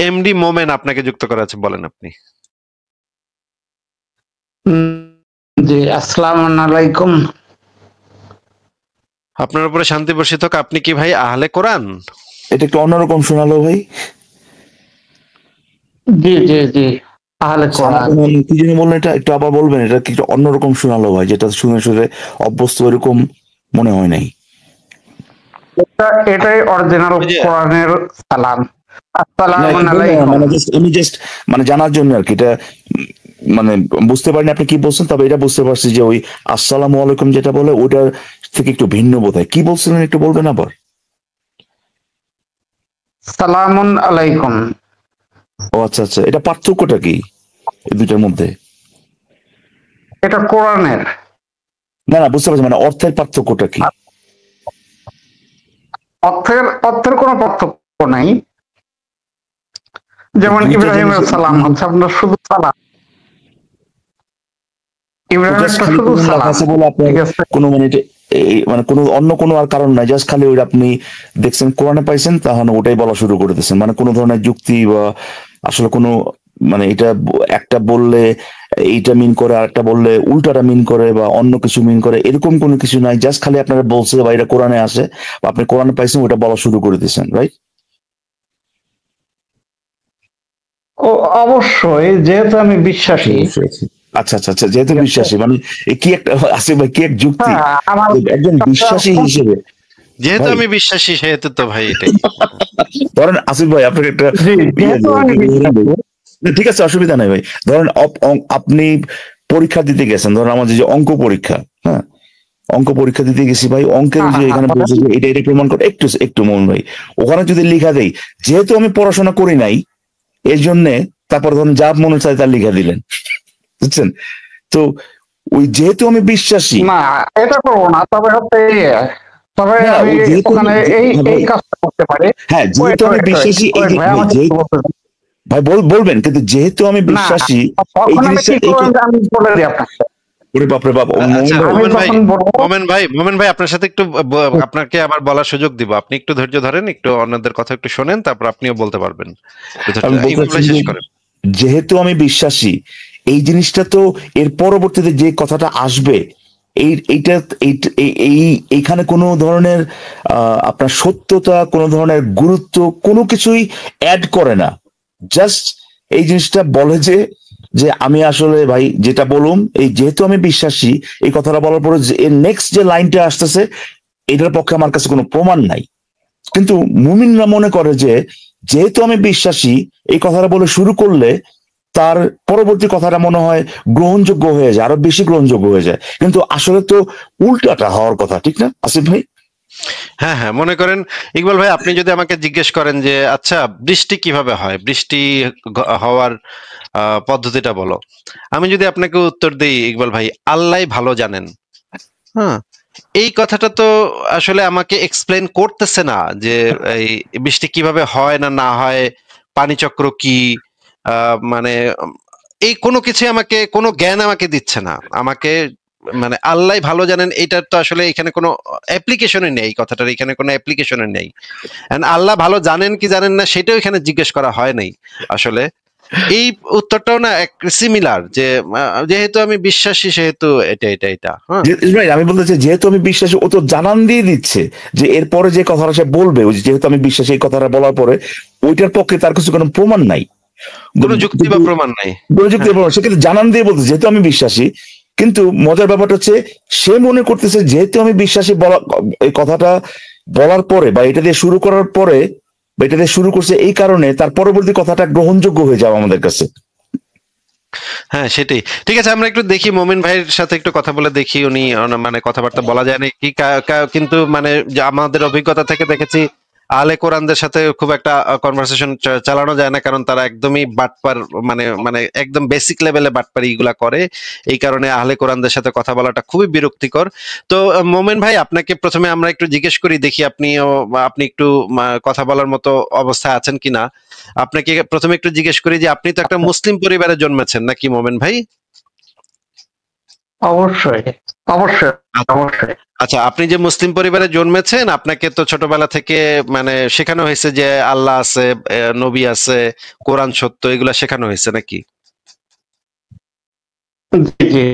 MD মোমেন আপনাকে যুক্ত করা আছে, বলেন আপনি। জি, আসসালামু আলাইকুম। আপনার উপরে শান্তি বর্ষিত হোক। আপনি কি ভাই আহলে কোরআন? এটা একটু অন্যরকম শোনালো ভাই। জি জি জি, আহলে কোরআন। কি জন্য বললেন এটা, একটু আবার বলবেন? এটা কি একটু অন্যরকম শোনালো ভাই, যেটা শুনে শুনে অভ্যস্ত এরকম মনে হয় নাই। এটাই অরিজিনাল কোরআনের সালাম। আসসালামু আলাইকুম। আমি জাস্ট মানে জানার জন্য আর কি, এটা মানে বুঝতে পারিনি আপনি কি বলছেন, তবে এটা বুঝতে পারছি যে ওই আসসালামু আলাইকুম যেটা বলে ওটার থেকে একটু ভিন্ন বোধহয়। কি বলছিলেন একটু বলবেন আবার? সালামুন আলাইকুম। ও আচ্ছা আচ্ছা, এটা পার্থক্যটা কি এই দুইটার মধ্যে? এটা কোরআনের। না না, বুঝতে পারছি, মানে অর্থের পার্থক্যটা কি? অর্থের কোনো পার্থক্য নাই। যেমন ইব্রাহিমের সালাম হচ্ছে আপনার শুধু সালাম, ইব্রাহিমেরটা শুধু সালাম, ঠিক আছে? কোনো মানে কোনো অন্য কোনো আর কারণ নাই, জাস্ট খালি ওইটা আপনি দেখছেন কোরআনে পাইছেন, তাহলে ওটাই বলা শুরু করে দিচ্ছেন, মানে কোনো ধরনের যুক্তি বা আসলে কোনো মানে এটা একটা বললে এইটা মিন করে আর একটা বললে উল্টাটা মিন করে বা অন্য কিছু মিন করে, এরকম কোনো কিছু নাই। জাস্ট খালি আপনারা বলছে বা এটা কোরআনে আসে বা আপনি কোরআনে পাইছেন, ওটা বলা শুরু করে দিচ্ছেন, রাইট? ও অবশ্যই, যেহেতু আমি বিশ্বাসী। আচ্ছা আচ্ছা আচ্ছা, যেহেতু বিশ্বাসী, মানে কি একটা আসিফ ভাই, কি এক যুক্তি একজন বিশ্বাসী হিসেবে। যেহেতু আমি বিশ্বাসী সেহেতু তো ভাই এটাই। ধরেন আসিফ ভাই আপনাকে একটা, ঠিক আছে অসুবিধা নাই ভাই, ধরেন আপনি পরীক্ষা দিতে গেছেন, ধরেন আমাদের যে অঙ্ক পরীক্ষা, হ্যাঁ অঙ্ক পরীক্ষা দিতে গেছি ভাই, অঙ্কের যে এখানে বলছে যে এটা এটা প্রমাণ করে, একটু একটু মন ভাই, ওখানে যদি লেখা দেই যেহেতু আমি পড়াশোনা করি নাই এর জন্য, তারপর ধরুন যা মনে চায় তার লেখা দিলেন, বুঝছেন? তো ওই যেহেতু আমি বিশ্বাসী, না এটা করবো না, তবে হচ্ছে তবে আমি ওখানে এই কাজটা করতে পারি। হ্যাঁ যেহেতু আমি বিশ্বাসী, ভাই বলবেন, কিন্তু যেহেতু আমি বিশ্বাসী এই জিনিসটা আমি বলে দিই আপনাকে। মোমেন ভাই আপনার সাথে একটু আপনাকে আবার বলার সুযোগ দিব, আপনি একটু ধৈর্য ধরেন, একটু অন্যদের কথা একটু শোনেন, তারপর আপনিও বলতে পারবেন। যেহেতু আমি বিশ্বাসী এই জিনিসটা, তো এর পরবর্তীতে যে কথাটা আসবে এইটা এইখানে কোনো ধরনের আপনার সত্যতা, কোনো ধরনের গুরুত্ব, কোনো কিছুই অ্যাড করে না। জাস্ট এই জিনিসটা বলে যে আমি আসলে ভাই যেটা বলুম, এই যেহেতু আমি বিশ্বাসী এই কথাটা বলার পরে যে এর নেক্সট যে লাইনটা আসতেছে এটার পক্ষে আমার কাছে কোনো প্রমাণ নাই। কিন্তু মুমিনরা মনে করে যে যেহেতু আমি বিশ্বাসী এই কথাটা বলে শুরু করলে তার পরবর্তী কথাটা মনে হয় গ্রহণযোগ্য হয়ে যায়, আরো বেশি গ্রহণযোগ্য হয়ে যায়, কিন্তু আসলে তো উল্টাটা হওয়ার কথা, ঠিক না আসিফ ভাই? হ্যাঁ হ্যাঁ, মনে করেন ইকবাল ভাই, আপনি যদি আমাকে জিজ্ঞেস করেন যে আচ্ছা বৃষ্টি কিভাবে হয়, বৃষ্টি হওয়ার পদ্ধতিটা বলো, আমি যদি আপনাকে উত্তর দিই ইকবাল ভাই আল্লাহ ভালো জানেন, হ্যাঁ, এই কথাটা তো আসলে আমাকে এক্সপ্লেন করতেছে না যে এই বৃষ্টি কিভাবে হয় না না হয়, পানিচক্র কি, মানে এই কোনো কিছু আমাকে, কোনো জ্ঞান আমাকে দিচ্ছে না আমাকে, মানে আল্লাহ ভালো জানেন এটার তো আসলে এখানে কোনো অ্যাপ্লিকেশনই নেই, কথাটার এখানে কোনো অ্যাপ্লিকেশনই নেই। এন্ড আল্লাহ ভালো জানেন কি জানেন না সেটাও এখানে জিজ্ঞেস করা হয় নাই আসলে। এই উত্তরটাও না সিমিলার, যে যেহেতু আমি বিশ্বাসী সেহেতু এটা এটা এটা। আমি বলতে চাই যেহেতু আমি বিশ্বাসী, ও তো জানান দিয়ে দিচ্ছে যে এরপরে যে কথাটা সে বলবে, যেহেতু আমি বিশ্বাসী এই কথাটা বলার পরে ওইটার পক্ষে তার কিছু কোনো প্রমাণ নাই, কোনো যুক্তি বা প্রমাণ নাই, সেক্ষেত্রে জানান দিয়ে বলতে যেহেতু আমি বিশ্বাসী। কিন্তু মজার ব্যাপারটা হচ্ছে সে মনে করতেছে যেহেতু আমি বিশ্বাসী বলা, এই কথাটা বলার পরে বা এটা দিয়ে শুরু করার পরে বা এটা দিয়ে শুরু করছে এই কারণে তার পরবর্তী কথাটা গ্রহণযোগ্য হয়ে যাবে আমাদের কাছে। হ্যাঁ সেটাই, ঠিক আছে, আমরা একটু দেখি মোমিন ভাইয়ের সাথে একটু কথা বলে দেখি, উনি মানে কথাবার্তা বলা যায় না কি, কিন্তু মানে আমাদের অভিজ্ঞতা থেকে দেখেছি আহলে কোরআনদের সাথে খুব একটা কনভারসেশন চালানো যায় না, কারণ তারা একদমই বাটপার, মানে মানে একদম বেসিক লেভেলে বাটপারি এগুলা করে, এই কারণে আহলে কোরআনদের সাথে কথা বলাটা খুবই বিরক্তিকর। তো মোমেন ভাই আপনাকে প্রথমে আমরা একটু জিজ্ঞেস করি, দেখি আপনি একটু কথা বলার মতো অবস্থায় আছেন কিনা। আপনাকে প্রথমে একটু জিজ্ঞেস করি যে আপনি তো একটা মুসলিম পরিবারে জন্মেছেন নাকি মোমেন ভাই? অবশ্যই, অবশ্যই, অবশ্যই। আচ্ছা, আপনি যে মুসলিম পরিবারে জন্মেছেন, আপনাকে তো ছোটবেলা থেকে মানে শেখানো হয়েছে যে আল্লাহ আছে, নবী আছে, কোরআন সত্য, এগুলা শেখানো হয়েছে নাকি? জি, জি।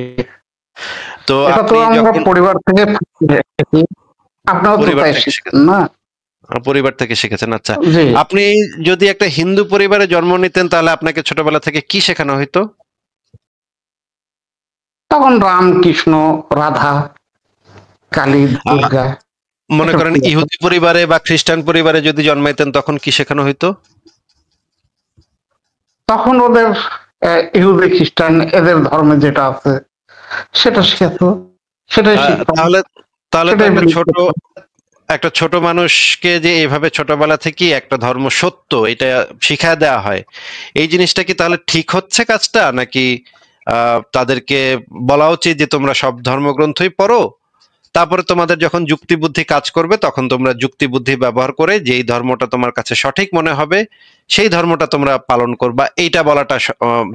তো এটা তো আপনি আমরা যখন পরিবার থেকে শিখেছি। আপনারাও তো পরিবার তাই থেকে শিখছেন না? পরিবার থেকে শিখেছেন, আচ্ছা। জি। আপনি যদি একটা হিন্দু পরিবারে জন্ম নিতেন তাহলে আপনাকে ছোটবেলা থেকে কি শেখানো হইতো? তখন রাম, কৃষ্ণ, রাধা, কালী, আহ, দুর্গা মনে এসব করেন শেখাতো। ইহুদি পরিবারে বা খ্রিস্টান পরিবারে যদি জন্মাইতেন তখন কি শেখানো হইতো? তখন ওদের ইহুদি, খ্রিস্টান এদের ধর্মে যেটা আছে সেটা আচ্ছা, শেখাতো, সেটাই শিখতাম, তাহলে তাহলে তো সেটাই একটা বিলিভ ছোট করতাম। একটা ছোট মানুষকে যে এভাবে ছোটবেলা থেকেই একটা ধর্ম সত্য এটা শিখায় দেওয়া হয়, এই জিনিসটা কি তাহলে ঠিক হচ্ছে কাজটা, নাকি তাদেরকে বলা উচিত যে তোমরা সব ধর্মগ্রন্থই পড়ো, তারপরে তোমাদের যখন যুক্তি বুদ্ধি কাজ করবে তখন তোমরা যুক্তি বুদ্ধি ব্যবহার করে যেই ধর্মটা তোমার কাছে সঠিক মনে হবে সেই ধর্মটা তোমরা পালন করবা, এইটা বলাটা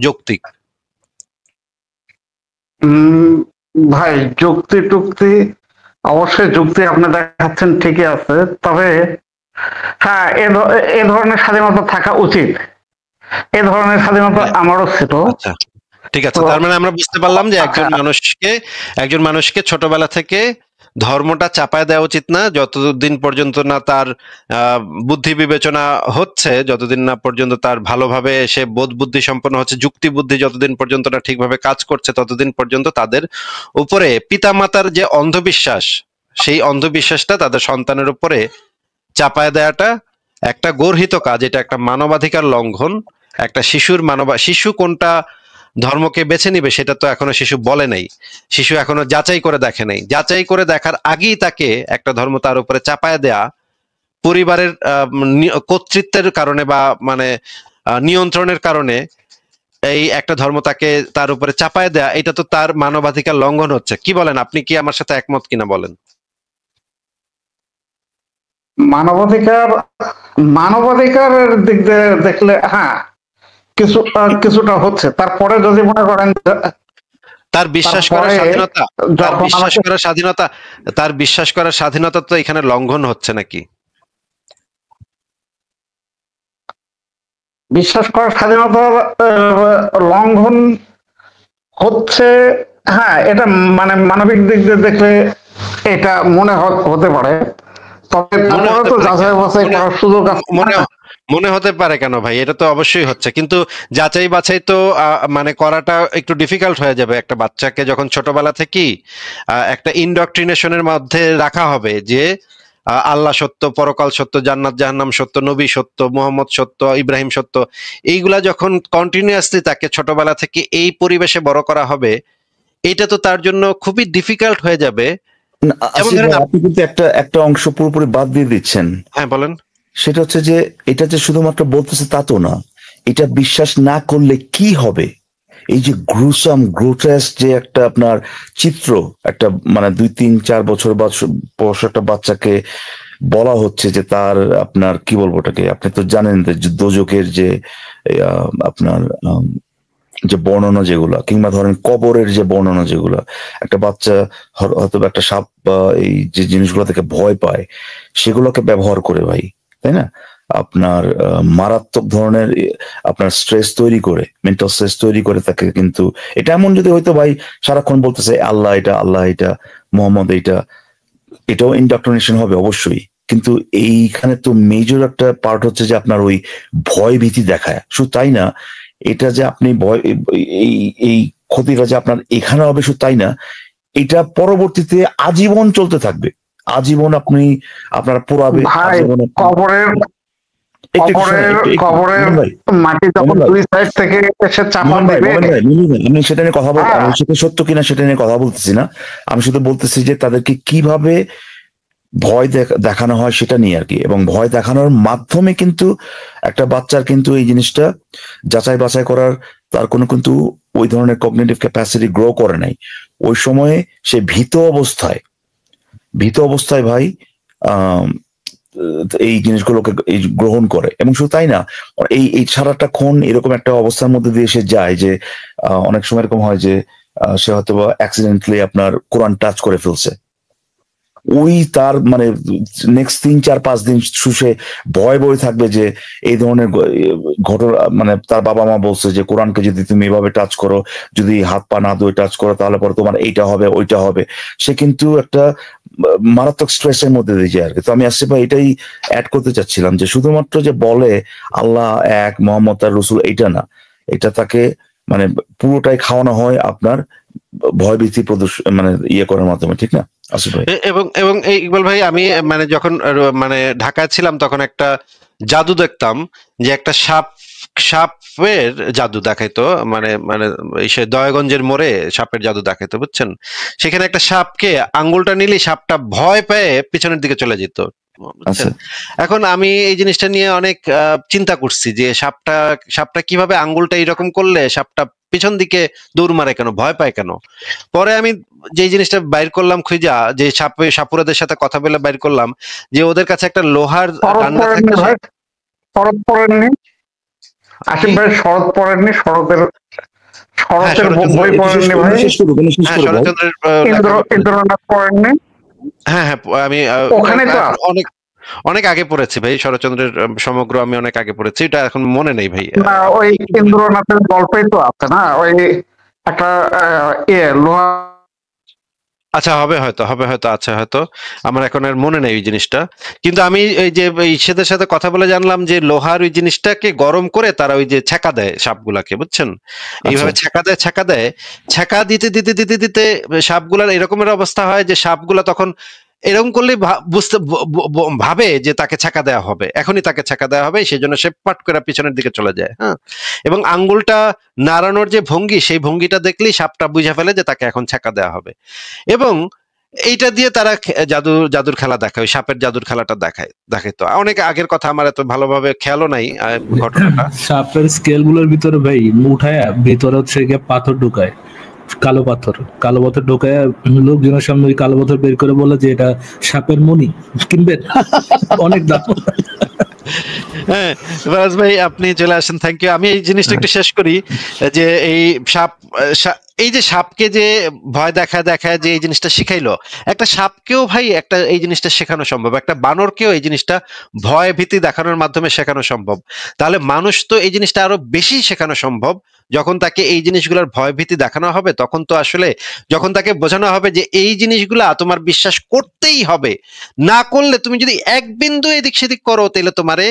যৌক্তিক? উম, ভাই, যুক্তি টুক্তি অবশ্যই যুক্তি আপনি দেখাচ্ছেন ঠিকই আছে, তবে হ্যাঁ, এ ধরনের স্বাধীনতা থাকা উচিত। এ ধরনের স্বাধীনতা হ্যাঁ, আমারও ছিল। আচ্ছা, ঠিক আছে। তো তার মানে আমরা বুঝতে পারলাম যে আচ্ছা, একজন মানুষকে ছোটবেলা থেকে ধর্মটা চাপায় দেওয়া উচিত না, যতদিন পর্যন্ত না তার আহ, বুদ্ধি বিবেচনা হচ্ছে, যতদিন না পর্যন্ত তার ভালোভাবে সে বোধ বুদ্ধি সম্পন্ন হচ্ছে, যুক্তি বুদ্ধি যতদিন পর্যন্ত না ঠিকভাবে কাজ করছে, ততদিন পর্যন্ত তাদের উপরে পিতামাতার যে অন্ধবিশ্বাস, সেই অন্ধবিশ্বাসটা তাদের সন্তানের উপরে চাপায় দেওয়াটা একটা গর্হিত কাজ, এটা একটা মানবাধিকার লঙ্ঘন। একটা শিশু কোনটা ধর্মকে বেছে নিবে সেটা তো এখনো শিশু বলে নাই, শিশু এখনো যাচাই করে দেখে নাই। যাচাই করে দেখার আগেই তাকে একটা ধর্ম তার উপরে চাপায় দেয়া পরিবারের কর্তৃত্বের কারণে বা মানে নিয়ন্ত্রণের কারণে এই একটা ধর্ম তাকে তার উপরে চাপায় দেয়া, এটা তো তার মানবাধিকার লঙ্ঘন হচ্ছে। কি বলেন, আপনি কি আমার সাথে একমত কিনা বলেন? মানবাধিকার, মানবাধিকারের দিক দিয়ে দেখলে হ্যাঁ, কিছুটা হচ্ছে। তারপরে যদি মনে করেন তার বিশ্বাস করার তারপরে স্বাধীনতা, তার যখন বিশ্বাস আমাকে করার স্বাধীনতা, তার বিশ্বাস করার স্বাধীনতা তো এখানে লঙ্ঘন হচ্ছে নাকি? বিশ্বাস করার স্বাধীনতার লঙ্ঘন হচ্ছে, হ্যাঁ, এটা মানে মানবিক দিক দিয়ে দেখলে এটা মনে হতে পারে, তবে মনে তারপরে হতে তো পারে যাচাই বাছাই মনে করার সুযোগ আছে মনে না? মনে হতে পারে কেন ভাই? এটা তো অবশ্যই হচ্ছে, কিন্তু যাচাই বাছাই তো মানে করাটা একটু ডিফিকাল্ট হয়ে যাবে। একটা বাচ্চাকে যখন ছোটবেলা থেকেই একটা ইনডক্ট্রিনেশনের মধ্যে রাখা হবে যে আল্লাহ সত্য, পরকাল সত্য, জান্নাত জাহান্নাম সত্য, নবী সত্য, মোহাম্মদ সত্য, ইব্রাহিম সত্য, এইগুলা যখন কন্টিনিউয়াসলি তাকে ছোটবেলা থেকে এই পরিবেশে বড় করা হবে, এটা তো তার জন্য খুবই ডিফিকাল্ট হয়ে যাবে। যেমন আসিফ ধরেন ভাই, আপনি কিন্তু একটা একটা অংশ পুরোপুরি বাদ দিয়ে দিচ্ছেন। হ্যাঁ, বলেন। সেটা হচ্ছে যে এটা যে শুধুমাত্র বলতেছে তা তো না, এটা বিশ্বাস না করলে কি হবে। এই যে গ্রোটাস যে একটা আপনার চিত্র, একটা মানে 2, 3, 4 বছর বয়স একটা বাচ্চাকে বলা হচ্ছে যে তার আপনার কি বলবো ওটাকে, আপনি তো জানেন যে দোজকের যে আপনার যে বর্ণনা যেগুলা, কিংবা ধরেন কবরের যে বর্ণনা যেগুলা, একটা বাচ্চা হয়তো একটা সাপ বা এই যে জিনিসগুলো থেকে ভয় পায়, সেগুলোকে ব্যবহার করে ভাই, তাই না, আপনার মারাত্মক ধরনের আপনার স্ট্রেস তৈরি করে, মেন্টাল স্ট্রেস তৈরি করে তাকে। কিন্তু এটা এমন যদি হয়তো ভাই সারাক্ষণ বলতেছে আল্লাহ এটা, আল্লাহ এটা, মোহাম্মদ এইটা, এটাও ইন্ডাক্ট্রিনেশন হবে অবশ্যই। কিন্তু এইখানে তো মেজর একটা পার্ট হচ্ছে যে আপনার ওই ভয় ভীতি দেখায়, শুধু তাই না, এটা যে আপনি ভয় এই এই ক্ষতিটা যে আপনার এখানে হবে শুধু তাই না, এটা পরবর্তীতে আজীবন চলতে থাকবে। আজীবন আপনি আপনার পোড়াবে, ভাই, আজীবন কবরের কবরের কবরের মাটি যখন দুই সাইড থেকে এসে চাপা দেবে। আমি সেটা নিয়ে কথা বলতে, হ্যাঁ, আমি সেটা সত্য কিনা সেটা নিয়ে কথা বলতেছি না, আমি শুধু বলতেছি যে তাদেরকে কিভাবে ভয় দেখানো হয় সেটা নিয়ে আর কি। এবং ভয় দেখানোর মাধ্যমে কিন্তু একটা বাচ্চার কিন্তু এই জিনিসটা যাচাই বাছাই করার তার কোনো কিন্তু ওই ধরনের কগনিটিভ ক্যাপাসিটি গ্রো করে নাই। ওই সময়ে সে ভীত অবস্থায় ভাই এই জিনিসগুলোকে গ্রহণ করে। এবং শুধু তাই না, এই সারাটা ক্ষণ এরকম একটা অবস্থার মধ্যে দিয়ে সে যায় যে অনেক সময় এরকম হয় যে সে হয়তো অ্যাক্সিডেন্টলি আপনার কোরআন টাচ করে ফেলছে, ওই তার মানে নেক্সট 3-4-5 দিন শুষে ভয় থাকবে যে এই ধরনের ঘটনা, মানে তার বাবা মা বলছে যে কোরআনকে যদি তুমি এভাবে টাচ করো, যদি হাত পা না ধুয়ে টাচ করো, তাহলে পরে তোমার এইটা হবে ওইটা হবে। সে কিন্তু একটা মারাত্মক স্ট্রেসের মধ্যে দিয়ে যায় আর কি। তো আমি আসিফ ভাই এটাই অ্যাড করতে চাচ্ছিলাম যে শুধুমাত্র যে বলে আল্লাহ এক, মোহাম্মদ আর রসুল, এইটা না, এটা তাকে মানে পুরোটাই খাওয়ানো হয় আপনার ভয়ভীতি প্রদর্শন মানে ইয়ে করার মাধ্যমে, ঠিক না আসিফ ভাই? এবং এবং এই ইকবাল ভাই, আমি মানে যখন মানে ঢাকায় ছিলাম তখন একটা জাদু দেখতাম, যে একটা সাপের জাদু দেখাইতো, মানে মানে সে দয়াগঞ্জের মোড়ে সাপের জাদু দেখাইতো, বুঝছেন? সেখানে একটা সাপকে আঙ্গুলটা নিলে সাপটা ভয় পেয়ে পিছনের দিকে চলে যেত, বুঝছেন? এখন আমি এই জিনিসটা নিয়ে অনেক চিন্তা করছি যে সাপটা কিভাবে আঙ্গুলটা এরকম করলে সাপটা পিছন দিকে দৌড় মারে কেন, ভয় পায় কেন? পরে আমি যে জিনিসটা বাইর করলাম খুঁজা, যে সাপুরাদের সাথে কথা বলে বাইর করলাম যে ওদের কাছে একটা লোহার ডান্ডা থাকে। শরৎ পড়েননি আসিফ ভাই? শরৎ পড়েননি? শরতের বই পড়েননি ভাই? ইন্দ্রনাথ পড়েননি? হ্যাঁ হ্যাঁ, আমি ওখানে তো অনেক আগে পড়েছি ভাই, শরৎচন্দ্রের সমগ্র আমি অনেক আগে পড়েছি, এটা এখন মনে নেই ভাই। না, ওই ইন্দ্রনাথের গল্পই তো আছে না, ওই একটা লোহা। আচ্ছা, হবে হয়তো আচ্ছা, হয়তো আমার এখন আর মনে নেই ওই জিনিসটা। কিন্তু আমি এই যে ইসেদের সাথে কথা বলে জানলাম যে লোহার ওই জিনিসটাকে গরম করে তারা ওই যে ছেঁকা দেয় সাপগুলাকে, বুঝছেন? এইভাবে ছেঁকা দিতে দিতে দিতে দিতে সাপগুলার এরকমের অবস্থা হয় যে সাপগুলা তখন এরকম করলে বুঝতে ভাবে যে তাকে ছেঁকা দেওয়া হবে, এখনই তাকে ছেঁকা দেওয়া হবে, সেই জন্য সে পাট করে পিছনের দিকে চলে যায়। হ্যাঁ, এবং আঙ্গুলটা নাড়ানোর যে ভঙ্গি, সেই ভঙ্গিটা দেখলেই সাপটা বুঝে ফেলে যে তাকে এখন ছেঁকা দেওয়া হবে। এবং এইটা দিয়ে তারা জাদুর খেলা দেখায়, সাপের জাদুর খেলাটা দেখাইতো। অনেক আগের কথা, আমার এত ভালোভাবে খেয়ালও নাই ঘটনাটা। সাপের স্কেল গুলোর ভিতরে ভাই উঠায় ভিতরে হচ্ছে গিয়ে পাথর ঢুকায়, কালো পাথর ঢোকায় লোকজনের সামনে ওই কালো পাথর বের করে বলে যে এটা সাপের মণি, কিনবেন? অনেক দাম। হ্যাঁ ফরাজ ভাই, আপনি চলে আসেন, থ্যাংক ইউ। আমি এই জিনিসটা একটু শেষ করি, যে এই এই যে সাপকে যে ভয় দেখায় যে এই জিনিসটা শিখাইলো, একটা সাপকেও ভাই একটা এই জিনিসটা শেখানো সম্ভব, একটা বানরকেও এই জিনিসটা ভয় ভীতি দেখানোর মাধ্যমে শেখানো সম্ভব। তাহলে মানুষ তো এই জিনিসটা আরো বেশি শেখানো সম্ভব, যখন তাকে এই জিনিসগুলোর ভয় ভীতি দেখানো হবে, তখন তো আসলে যখন তাকে বোঝানো হবে যে এই জিনিসগুলা তোমার বিশ্বাস করতেই হবে, না করলে তুমি যদি এক বিন্দু এদিক সেদিক করো তাহলে তোমারে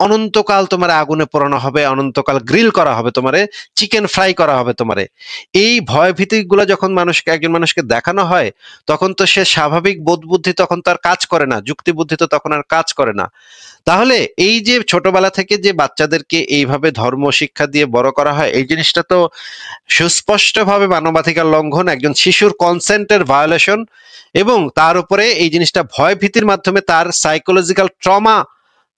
অনন্তকাল তোমার আগুনে পোড়ানো হবে, অনন্তকাল গ্রিল করা হবে, তোমারে চিকেন ফ্রাই করা হবে তোমারে। এই ভয় ভীতি গুলা যখন একজন মানুষকে দেখানো হয়, তখন তো সে স্বাভাবিক বোধ বুদ্ধি তখন তার কাজ করে না, যুক্তি বুদ্ধি তো তখন আর কাজ করে না। তাহলে এই যে ছোটবেলা থেকে যে বাচ্চাদেরকে এইভাবে ধর্ম শিক্ষা দিয়ে বড় করা হয়, এই জিনিসটা তো সুস্পষ্টভাবে মানবাধিকার লঙ্ঘন, একজন শিশুর কনসেন্টের ভায়োলেশন, এবং তার উপরে এই জিনিসটা ভয় ভীতির মাধ্যমে তার সাইকোলজিক্যাল ট্রমা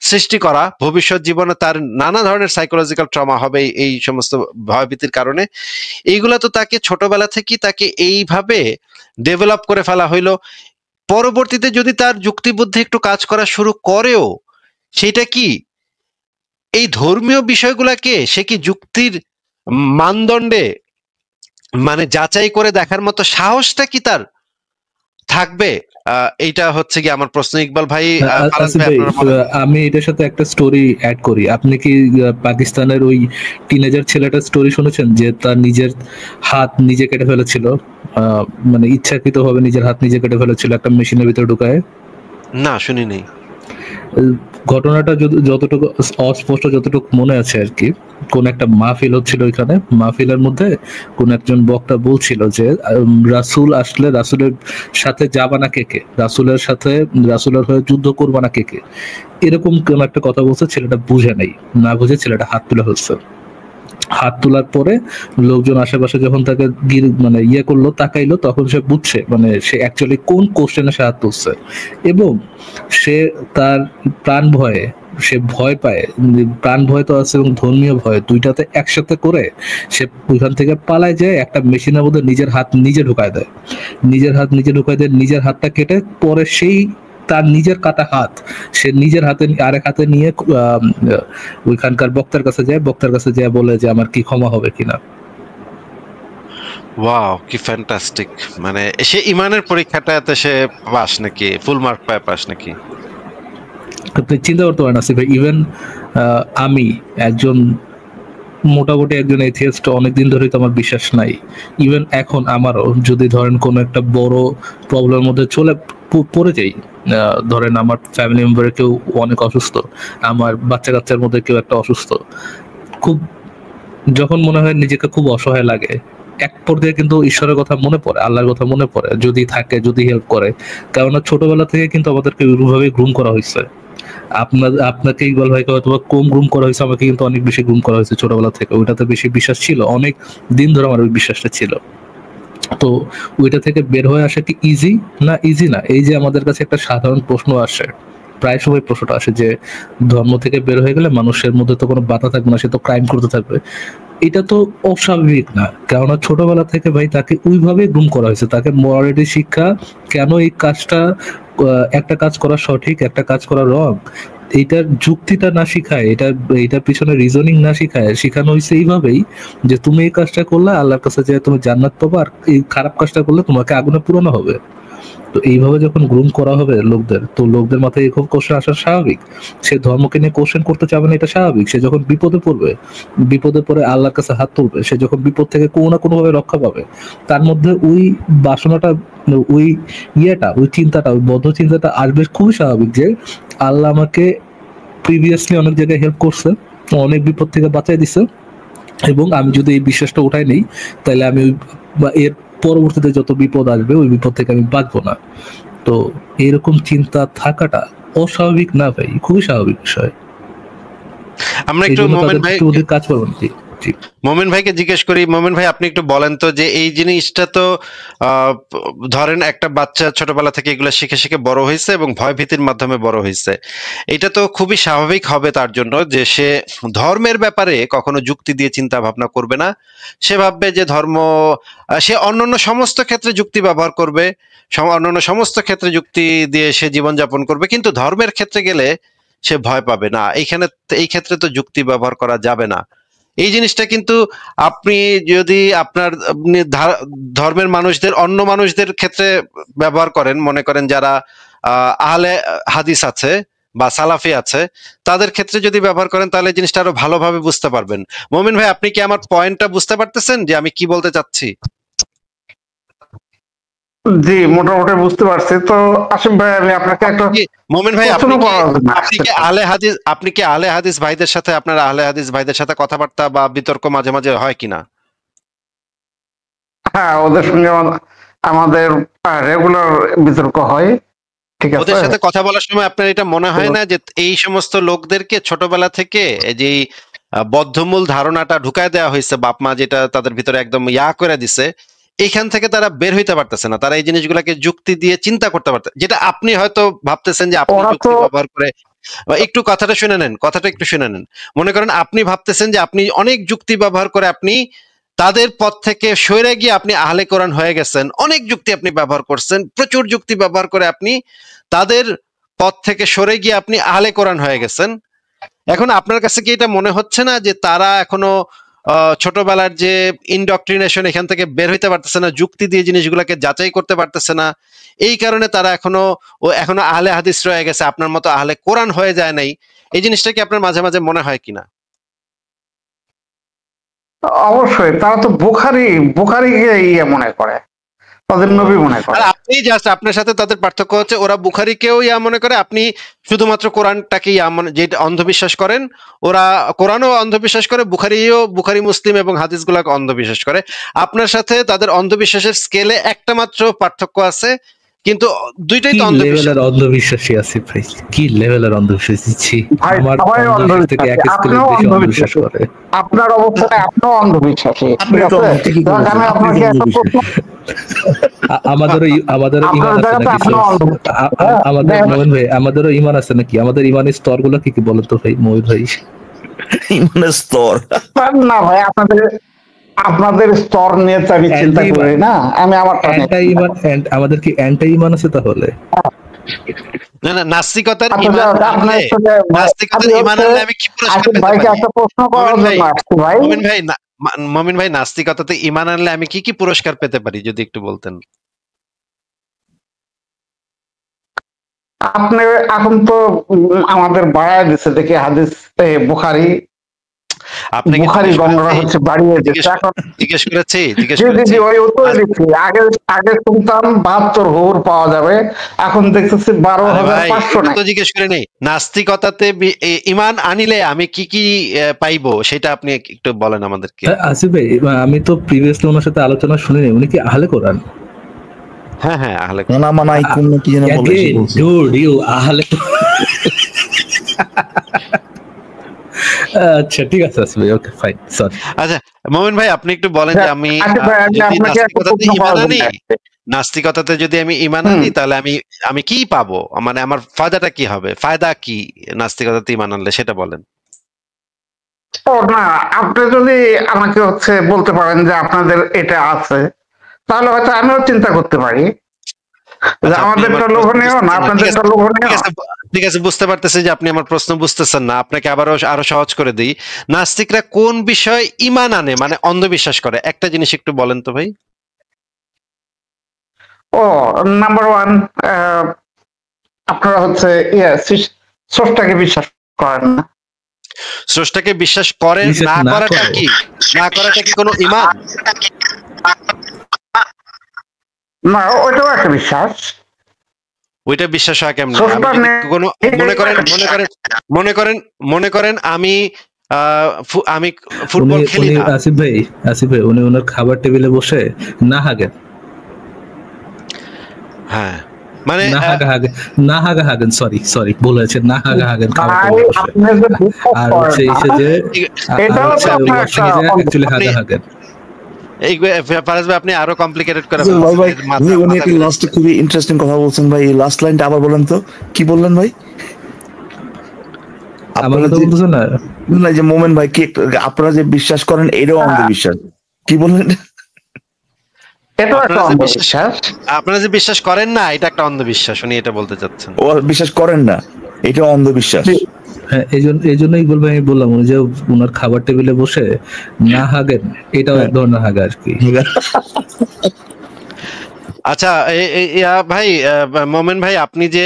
সৃষ্টি করা, ভবিষ্যৎ জীবনে তার নানা ধরনের সাইকোলজিক্যাল ট্রমা হবে এই সমস্ত ভয়ভীতির কারণে। এইগুলা তো তাকে ছোটবেলা থেকে তাকে এইভাবে ডেভেলপ করে ফেলা হইলো। পরবর্তীতে যদি তার যুক্তিবুদ্ধি একটু কাজ করা শুরু করেও, সেটা কি এই ধর্মীয় বিষয়গুলাকে সে কি যুক্তির মানদণ্ডে মানে যাচাই করে দেখার মতো সাহসটা কি তার থাকবে? এইটা হচ্ছে কি আমার প্রশ্ন, ইকবাল ভাই। আমি এটার সাথে একটা স্টোরি অ্যাড করি। আপনি কি পাকিস্তানের ওই টিনেজার ছেলেটার স্টোরি শুনেছেন, যে তার নিজের হাত নিজে কেটে ফেলেছিল, মানে ইচ্ছাকৃত ভাবে নিজের হাত নিজে কেটে ফেলেছিল একটা মেশিনের ভিতরে ঢুকায়? না, শুনি নেই। ঘটনাটা যতটুকু অস্পষ্ট, যতটুকু মনে আছে আর কি, কোন একটা মাহফিল হচ্ছিল, ওইখানে মাহফিলের মধ্যে কোন একজন বক্তা বলছিল যে রাসূল আসলে রাসূলের সাথে যাবা না কে কে, রাসূলের হয়ে যুদ্ধ করবা না কে কে, এরকম কোন একটা কথা বলছে। ছেলেটা বুঝে নাই, না বুঝে ছেলেটা হাত তুলে ফেলছে। হাত তোলার পরে লোকজন আশেপাশে যখন তাকে মানে ইয়ে করলো, তাকাইলো, তখন সে বুঝছে মানে সে অ্যাকচুয়ালি কোন কোশ্চেনে সে হাত তুলছে, এবং সে তার প্রাণ ভয়ে, সে ভয় পায়, প্রাণ ভয় তো আছে এবং ধর্মীয় ভয়, দুইটাতে একসাথে করে সে ওইখান থেকে পালায় যায়, একটা মেশিনের মধ্যে নিজের হাত নিজে ঢুকায় দেয়, নিজের হাতটা কেটে পরে সেই তার নিজের কাটা হাত সে নিজের হাতে আরেক হাতে নিয়ে ওইখানকার বক্তার কাছে যায় বলে যে আমার কি ক্ষমা হবে কিনা। ওয়াও, কি ফ্যান্টাস্টিক! মানে সে ইমানের পরীক্ষাটাতে সে পাস নাকি, ফুল মার্ক পায় পাস নাকি? আপনি চিন্তা করতে পারেন আসিফ ভাই, ইভেন আমি একজন মোটামুটি একজন এথিয়েস্ট, অনেকদিন ধরেই তো আমার বিশ্বাস নাই। ইভেন এখন আমারও যদি ধরেন কোনো একটা বড় প্রবলেমের মধ্যে পড়ে যাই, ধরেন আমার ফ্যামিলি মেম্বারের কেউ অনেক অসুস্থ, আমার বাচ্চা কাচ্চার মধ্যে কেউ একটা অসুস্থ, খুব যখন মনে হয় নিজেকে খুব অসহায় লাগে, এক পর্যায়ে কিন্তু ঈশ্বরের কথা মনে পড়ে, আল্লাহর কথা মনে পড়ে, যদি থাকে, যদি হেল্প করে। কেননা ছোটবেলা থেকে কিন্তু আমাদেরকে ওইভাবে গ্রুম করা হয়েছে। আপনাকে ইকবাল ভাইকে হয়তো কম গ্রুম করা হয়েছে, আমাকে কিন্তু অনেক বেশি গ্রুম করা হয়েছে ছোটবেলা থেকে। ওইটাতে বেশি বিশ্বাস ছিল, অনেক দিন ধরে আমার ওই বিশ্বাসটা ছিল। তো ওইটা থেকে বের হয়ে আসা কি ইজি? না, ইজি না। এই যে আমাদের কাছে একটা সাধারণ প্রশ্ন আসে, প্রায় সময় প্রশ্নটা আসে যে ধর্ম থেকে বের হয়ে গেলে মানুষের মধ্যে তো কোনো বাধা থাকবে না, সে তো ক্রাইম করতে থাকবে। এটা তো অস্বাভাবিক না, কেননা ছোটবেলা থেকে ভাই তাকে ওইভাবে গ্রুম করা হয়েছে, তাকে মোরালিটি শিক্ষা, কেন এই কাজটা, একটা কাজ করা সঠিক, একটা কাজ করা রং, এইটার যুক্তিটা না শিখায়, এটার পিছনে রিজনিং না শিখায়, শিখানো হয়েছে এইভাবেই যে তুমি এই কাজটা করলে আল্লাহর কাছে যে তুমি জান্নাত পাবা, আর এই খারাপ কাজটা করলে তোমাকে আগুনে পুরানো হবে। তো এইভাবে যখন গ্রুম করা হবে লোকদের, তো লোকদের মাথায় এই খুব কোশ্চেন আসা স্বাভাবিক। সে ধর্মকে নিয়ে কোশ্চেন করতে চাবে না, এটা স্বাভাবিক। সে যখন বিপদে পড়বে, বিপদে পড়ে আল্লাহর কাছে হাত তুলবে, সে যখন বিপদ থেকে কোনো না কোনো ভাবে রক্ষা পাবে, তার মধ্যে ওই বাসনাটা, ওই ওই চিন্তাটা, ওই বদ্ধ চিন্তাটা আসবে, খুবই স্বাভাবিক যে আল্লাহ আমাকে প্রিভিয়াসলি অনেক জায়গায় হেল্প করছে, অনেক বিপদ থেকে বাঁচাই দিছে, এবং আমি যদি এই বিশ্বাসটা উঠাই নেই, তাহলে আমি এর পরবর্তীতে যত বিপদ আসবে ওই বিপদ থেকে আমি বাঁচবো না। তো এরকম চিন্তা থাকাটা অস্বাভাবিক না ভাই, খুবই স্বাভাবিক বিষয়। আমরা একটু কাজ করবেন। মোমেন ভাইকে জিজ্ঞেস করি, মোমেন ভাই আপনি একটু বলেন তো যে এই জিনিসটা তো ধরেন একটা বাচ্চা ছোটবেলা থেকে এগুলো শিখে শিখে বড় হয়েছে এবং ভয় ভীতির মাধ্যমে বড় হয়েছে, এটা তো খুবই স্বাভাবিক হবে তার জন্য যে সে ধর্মের ব্যাপারে কখনো যুক্তি দিয়ে চিন্তা ভাবনা করবে না। সে ভাববে যে ধর্ম, সে অন্যান্য সমস্ত ক্ষেত্রে যুক্তি ব্যবহার করবে, অন্যান্য সমস্ত ক্ষেত্রে যুক্তি দিয়ে সে জীবনযাপন করবে, কিন্তু ধর্মের ক্ষেত্রে গেলে সে ভয় পাবে না। এই ক্ষেত্রে তো যুক্তি ব্যবহার করা যাবে না। এই জিনিসটা কিন্তু আপনি যদি আপনার ধর্মের মানুষদের, অন্য মানুষদের ক্ষেত্রে ব্যবহার করেন, মনে করেন যারা আহলে হাদিস আছে বা সালাফি আছে, তাদের ক্ষেত্রে যদি ব্যবহার করেন, তাহলে জিনিসটা আরো ভালোভাবে বুঝতে পারবেন। মোমিন ভাই, আপনি কি আমার পয়েন্টটা বুঝতে পারতেছেন যে আমি কি বলতে চাচ্ছি? জি, মোটামুটি বুঝতে পারছি। তো আসিফ ভাই, আমি আপনাকে একটা মোমিন ভাই, আপনি কি আহলে হাদিস ভাইদের সাথে, আপনার আহলে হাদিস ভাইদের সাথে কথাবার্তা বা বিতর্ক মাঝে মাঝে হয় কিনা? হ্যাঁ, ওদের সঙ্গে আমাদের রেগুলার বিতর্ক হয়। ঠিক আছে, ওদের সাথে কথা বলার সময় আপনার এটা মনে হয় না যে এই সমস্ত লোকদেরকে ছোটবেলা থেকে যে বদ্ধমূল ধারণাটা ঢুকায় দেওয়া হয়েছে, বাপ মা যেটা তাদের ভিতরে একদম করে দিছে, এইখান থেকে তারা বের হইতে পারতেছে না, তারা এই জিনিসগুলোকে যুক্তি দিয়ে চিন্তা করতে পারতেছে, যেটা আপনি হয়তো ভাবতেছেন যে আপনি যুক্তি ব্যবহার করে, একটু কথাটা একটু শুনে নেন। মনে করেন আপনি ভাবতেছেন যে আপনি অনেক যুক্তি ব্যবহার করে আপনি তাদের পথ থেকে সরে গিয়ে আপনি আহলে কোরআন হয়ে গেছেন, অনেক যুক্তি আপনি ব্যবহার করছেন, প্রচুর যুক্তি ব্যবহার করে আপনি তাদের পথ থেকে সরে গিয়ে আপনি আহলে কোরআন হয়ে গেছেন। এখন আপনার কাছে কি এটা মনে হচ্ছে না যে তারা এখনো ছোটবেলার যে ইনডক্ট্রিনেশন, এখান থেকে বের হইতে পারতেছে না, যুক্তি দিয়ে জিনিসগুলোকে যাচাই করতে পারতেছে না, এই কারণে তারা এখনো আহলে হাদিস রয়ে গেছে, আপনার মতো আহলে কোরআন হয়ে যায় নাই? এই জিনিসটা কি আপনার মাঝে মাঝে মনে হয় কিনা? অবশ্যই, তারা তো বুখারীকে মনে করে, তাদের নবী মনে করে। আপনি জাস্ট, আপনার সাথে তাদের পার্থক্য হচ্ছে ওরা বুখারীকেও মনে করে, আপনি শুধুমাত্র কোরআনটাকে যেটা অন্ধবিশ্বাস করেন। ওরা কোরআনও অন্ধবিশ্বাস করে, বুখারী মুসলিম এবং হাদিসগুলোকে অন্ধবিশ্বাস করে। আপনার সাথে তাদের অন্ধবিশ্বাসের স্কেলে একটা মাত্র পার্থক্য আছে, কিন্তু দুইটাই তো অন্ধবিশ্বাসী আছে ভাই। কি লেভেলের অন্ধবিশ্বাসী! আমার থেকে এক স্কেলে বেশি অন্ধবিশ্বাস করে। আপনার অবস্থায় আপনিও অন্ধবিশ্বাসী। আমাদেরও ইমান আছে নাকি? মোহন ভাই, আমাদেরও ইমান আছে নাকি? আমাদের ইমানের স্তরগুলো কি কি বলেন তো ভাই, মোহিত ভাই? ইমানের স্তর না ভাই, আপনাদের স্তর নিয়ে তো আমি চিন্তা করি না, আমি আমার আমাদের কি অ্যান্টি ইমান আছে তাহলে? না না, নাস্তিকতার ইমান, নাস্তিকতার ইমান আমি কি পুরস্কার পেতে পারি? ভাইকে একটা প্রশ্ন করার জন্য আসছি ভাই। মোমিন ভাই, মমিন ভাই নাস্তিকতাতে ঈমান আনলে আমি কি কি পুরস্কার পেতে পারি যদি একটু বলতেন? আপনি এখন তো আমাদের বাড়ায় দিচ্ছে দেখি হাদিস বুখারী আপনি কি বুখারী গণনা হচ্ছে বাড়িয়ে দিচ্ছে এখন। জিজ্ঞেস করেছি জি ওই উত্তর দিচ্ছি। আগে শুনতাম 72 হুর পাওয়া যাবে, এখন দেখতেছি 12,500 নাই। তো জিজ্ঞেস করে নেই নাস্তিকতাতে ঈমান আনিলে আমি কি কি পাইবো সেটা আপনি একটু বলেন আমাদেরকে। আসিফ ভাই, আমি তো প্রিভিয়াসলি ওনার সাথে আলোচনা শুনিনি, উনি কি আহলে কোরআন? হ্যাঁ আহলে না মানাই কোন কি যেন বলে ডুড ইউ আহলে। আচ্ছা ঠিক আছে আসিফ ভাই, ওকে ফাইন, সরি। আচ্ছা মমিন ভাই আপনি একটু বলেন যে আমি নাস্তিকতাতে যদি আমি ঈমান আনি তাহলে আমি কি পাবো, মানে আমার ফায়দাটা কি হবে, ফায়দা কি নাস্তিকতাতে ঈমান আনলে সেটা বলেন। ও না, আপনি যদি আমাকে হচ্ছে বলতে পারেন যে আপনাদের এটা আছে, তাহলে হয়তো আমিও চিন্তা করতে পারি। আমাদেরটা লোভনীয় না, আপনাদেরটা লোভনীয়। ঠিক আছে, বুঝতে পারতেছি যে আপনি আমার প্রশ্ন বুঝতেছেন না। আপনাকে আরো সহজ করে দিই। নাস্তিকরা কোন বিষয়ে ঈমান আনে, মানে অন্ধবিশ্বাস করে, একটা জিনিস একটু বলেন তো ভাই। ও নাম্বার 1, আপনারা হচ্ছে স্রষ্টাকে বিশ্বাস করেন না। স্রষ্টাকে বিশ্বাস করেন না করাটা কি, না করাটা কি কোনো ঈমান? না, ওইটাও একটা বিশ্বাস। ওইটা বিশ্বাস হয় কেমন? মনে করেন আমি ফুটবল খেলি না। আসিফ ভাই উনি ওনার খাবার টেবিলে বসে না হাগেন। হ্যাঁ মানে না হাগেন, সরি ভুল হয়েছে, না হাগেন খাবার টেবিলে বসে। আর হচ্ছে এসে যে অ্যাকচুয়ালি হাগেন। আপনি আরো কমপ্লিকেটেড করে খুবই ইন্টারেস্টিং কথা বলছেন ভাই। লাস্ট লাইনটা আবার বলেন তো, কি বললেন ভাই? আপনারা তো বলতেছেন না যে মোমেন ভাই কি আপনারা যে বিশ্বাস করেন এটাও অন্ধবিশ্বাস, কি বললেন? আপনারা যে বিশ্বাস করেন না এটা একটা অন্ধবিশ্বাস, উনি এটা বলতে চাচ্ছেন। ও বিশ্বাস করেন না এটা অন্ধবিশ্বাস। হ্যাঁ, এই জন্যই বলবো, আমি বললাম যে ওনার খাবার টেবিলে বসে না হাগেন, এটাও এক ধরনের হাগা আর কি। আচ্ছা ভাই মোমেন ভাই, আপনি যে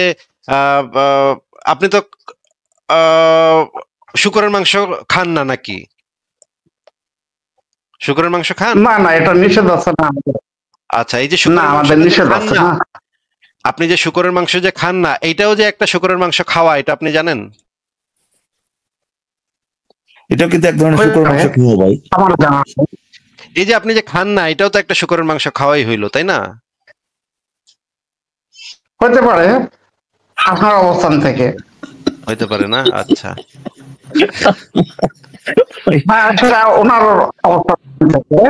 আপনি তো শুকরের মাংস খান না নাকি? শুকরের মাংস খান? না এটা নিষেধ আছে না। আচ্ছা, এই যে আমাদের নিষেধ আছে না, আপনি যে শুকরের মাংস যে খান না, এইটাও যে একটা শুকরের মাংস খাওয়া, এটা আপনি জানেন? এটা কিন্তু এক ধরনের শুকরের মাংস খাওয়া ভাই, আমার জানা আছে। এই যে আপনি যে খান না, এটাও তো একটা শুকরের মাংস খাওয়াই হইলো, তাই না? হতে পারে আপনার অবস্থান থেকে, হইতে পারে না। আচ্ছা ওনার অবস্থান থেকে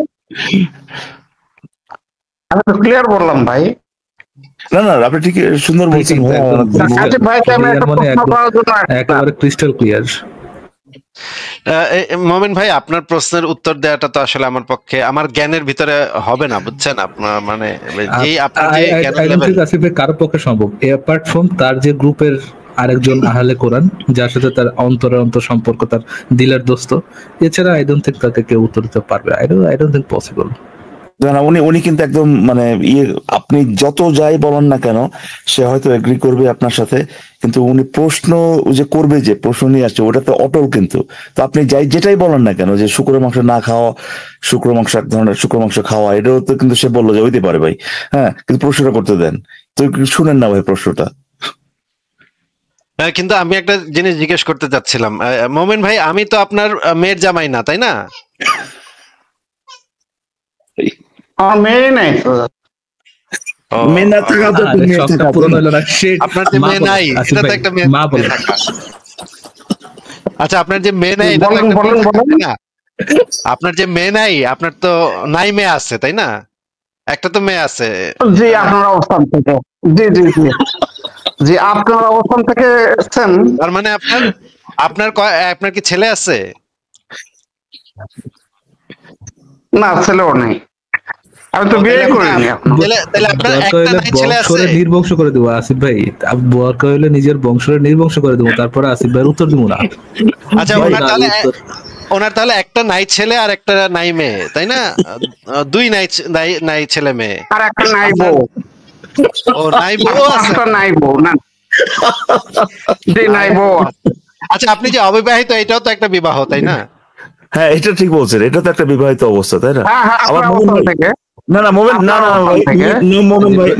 আমি তো ক্লিয়ার বললাম ভাই। না আপনি ঠিক সুন্দর বলছেন একেবারে ক্রিস্টাল ক্লিয়ার। মোমেন ভাই, আপনার প্রশ্নের উত্তর দেওয়াটা তো আসলে আমার পক্ষে, আমার জ্ঞানের ভিতরে হবে না, বুঝছেন? আপনার মানে কারো পক্ষে সম্ভব, অ্যাপার্ট ফ্রম তার যে গ্রুপের আরেকজন আহলে কোরআন যার সাথে তার অন্তর সম্পর্ক, তার দিলের দোস্ত, এছাড়া আই ডোন্ট থিংক তাকে কেউ উত্তর দিতে পারবে। I don't think possible. উনি কিন্তু একদম মানে আপনি যত যাই বলেন না কেন সে হয়তো এগ্রি করবে আপনার সাথে, কিন্তু উনি প্রশ্ন যে করবে, যে প্রশ্ন নিয়ে আসছে ওটা তো অটল। কিন্তু তো আপনি যেটাই বলেন না কেন যে শুকরের মাংস না খাওয়া, শুকরের মাংস এক ধরনের শুকরের মাংস খাওয়া, এটাও তো কিন্তু সে বললো যে হইতে পারে ভাই। হ্যাঁ, কিন্তু প্রশ্নটা করতে দেন তো, শুনেন না ভাই প্রশ্নটা। কিন্তু আমি একটা জিনিস জিজ্ঞেস করতে চাচ্ছিলাম মোমেন ভাই, আমি তো আপনার মেয়ের জামাই না, তাই না? আমার মেয়ে নাই। আচ্ছা, আপনার যে মেয়ে নাই, আপনার যে মেয়ে নাই, আপনার তো নাই মেয়ে আছে, তাই না? একটা তো মেয়ে আছে। জি, আপনার অবস্থান থেকে। জি আপনার অবস্থান থেকে এসেছেন। তার মানে আপনার কি ছেলে আছে? না, ছেলেও নেই। আমি তো বিয়ে করিনি। তাহলে আপনার একটা ছেলে আছে। নির্বংশ করে দেবো আসিফ ভাই, বোরকা হইলে নিজের বংশের নির্বংশ করে দেবো, তারপরে আসিফ ভাই উত্তর দিব না। আচ্ছা, ওনার তাহলে একটা নাই ছেলে আর একটা নাই মেয়ে, তাই না? দুই নাই ছেলে মেয়ে আর একটা নাই বউ। ও নাই বউ আছে, নাই বউ না, জি নাই বউ। আচ্ছা আপনি যে অবিবাহিত এটাও তো একটা বিবাহ, তাই না? হ্যাঁ এটা ঠিক বলছেন, এটা তো একটা বিবাহিত অবস্থা, তাই না? আবার থেকে না না মোমেন না না ভাই,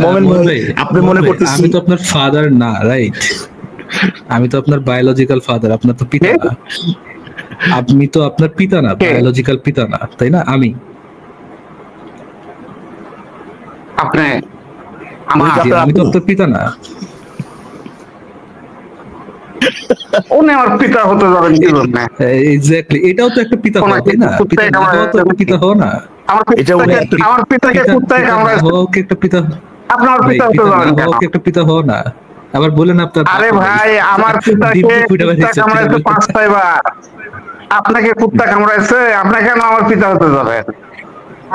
মোমেন ভাই আপনি মনে করতেছেন আমি তো আপনার ফাদার না, রাইট? আমি তো আপনার বায়োলজিক্যাল ফাদার, আপনার তো পিতা না। আপনি তো আপনার পিতা না, বায়োলজিক্যাল পিতা না, তাই না? আমি আমি তো আপনার পিতা না। উনি আমার পিতা হতে যাবেন কি জন্য? এক্স্যাক্টলি, এটাও তো একটা পিতা হওয়া, তাই না? এটাও তো একটা পিতা হওয়া না? আমার পিতাকে কুত্তায় কামড়াইছে, ওকে একটা পিতা, আপনার পিতা হতে যাবেন কেন? ওকে একটা পিতা হওয়া না? আবার বলেন আপনার, আরে ভাই আমার পিতাকে কুত্তা কামড়াইছে 5 বার, আপনাকে কুত্তা কামড়াইছে, আপনাকে কেন আমার পিতা হতে যাবেন?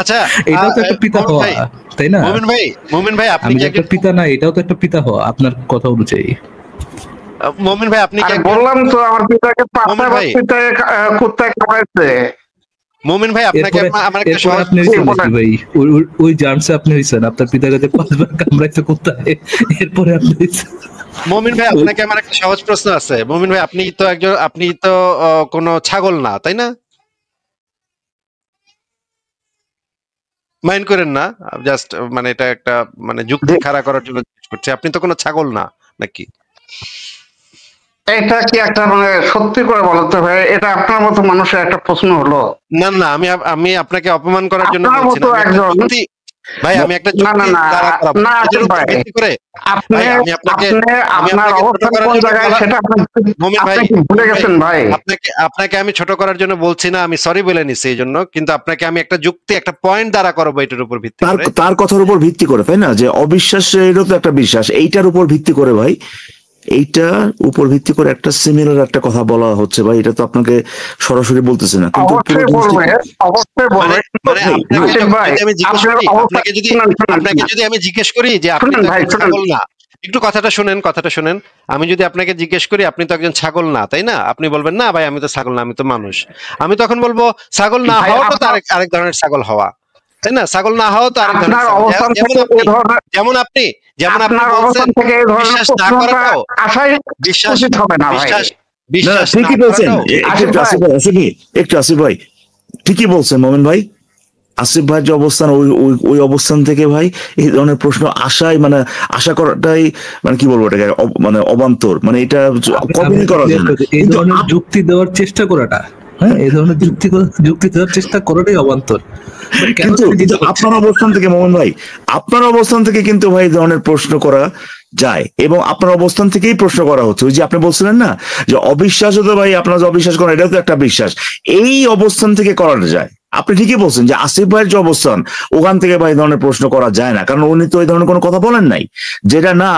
আচ্ছা এটাও তো একটা পিতা হওয়া, তাই না? মোমিন ভাই আপনি কি একটা পিতা না, এটাও তো একটা পিতা হওয়া আপনার কথা অনুযায়ী। মোমিন ভাই আপনি কি বললাম তো আমার পিতাকে 5 বার কুত্তায় কামড়াইছে। মোমিন ভাই আপনাকে আমার একটা সহজ ভাই, ওই জার্মসে আপনি হইছেন, আপনার পিতাকে যে 5 বার কামড়াইছে কুত্তায়, এরপরে আপনি হইছেন। মোমিন ভাই আপনাকে আমার একটা সহজ প্রশ্ন আছে। মোমিন ভাই আপনি তো কোনো ছাগল না, তাই না? মাইন্ড করেন না, জাস্ট মানে এটা একটা মানে যুক্তি খাড়া করার জন্য জিজ্ঞেস করছি। আপনি তো কোনো ছাগল না নাকি? এটা কি একটা মানে সত্যি করে বলতে ভাই, এটা আপনার মতো মানুষের একটা প্রশ্ন হলো? না না, আমি আপনাকে অপমান করার জন্য বলছি না ভাই, আমি একটা যুক্তি দাঁড়া করাবো এর উপর ভিত্তি করে। ভাই আমি আপনাকে আপনাকে আমি ছোট করার জন্য বলছি না, আমি সরি বলে নিছি এই জন্য, কিন্তু আপনাকে আমি একটা যুক্তি একটা পয়েন্ট দাঁড়া করাবো এটার উপর ভিত্তি করে, তার কথার উপর ভিত্তি করে, তাই না? যে অবিশ্বাসেরও তো একটা বিশ্বাস, এইটার উপর ভিত্তি করে ভাই, এইটার উপর ভিত্তি করে একটা সিমিলার একটা কথা বলা হচ্ছে ভাই। এটা তো আপনাকে সরাসরি বলতেছে না, কিন্তু আপনাকে যদি আমি জিজ্ঞেস করি যে আপনি ছাগল না, একটু কথাটা শুনেন। আমি যদি আপনাকে জিজ্ঞেস করি আপনি তো একজন ছাগল না, তাই না? আপনি বলবেন না ভাই আমি তো ছাগল না, আমি তো মানুষ। আমি তখন বলবো ছাগল না হওয়া তো আরেক ধরনের ছাগল হওয়া, তাই না? ছাগল না হওয়া তো আরেক ধরনের, যেমন আপনি বলছেন বিশ্বাস না করাটাও বিশ্বাস হবে না ভাই। ঠিকই বলছেন একটু আসিফ ভাই, ঠিকই বলছেন মোমেন ভাই। আসিফ ভাইয়ের যে অবস্থান, ওই অবস্থান থেকে ভাই এই ধরনের প্রশ্ন মানে আশা করাটাই মানে কি বলবো এটাকে, মানে অবান্তর, মানে এটা কখনোই করা যায় না। এই ধরনের যুক্তি দেওয়ার চেষ্টা করাটা, হ্যাঁ এই ধরনের যুক্তি দেওয়ার চেষ্টা করাটাই অবান্তর। কিন্তু আপনার অবস্থান থেকে মোহন ভাই, আপনার অবস্থান থেকে কিন্তু ভাই ধরনের প্রশ্ন করা যায়, এবং আপনার অবস্থান থেকেই প্রশ্ন করা হচ্ছে। ওই যে আপনি বলছিলেন না যে অবিশ্বাস হতো ভাই, আপনার যে অবিশ্বাস করেন এটাও তো একটা বিশ্বাস, এই অবস্থান থেকে করা যায়। আপনি ঠিকই বলছেন যে আসিফ ভাইয়ের যে অবস্থান, ওখান থেকে ভাই ধরনের প্রশ্ন করা যায় না, কারণ উনি তো ওই ধরনের কোনো কথা বলেন নাই। যেটা না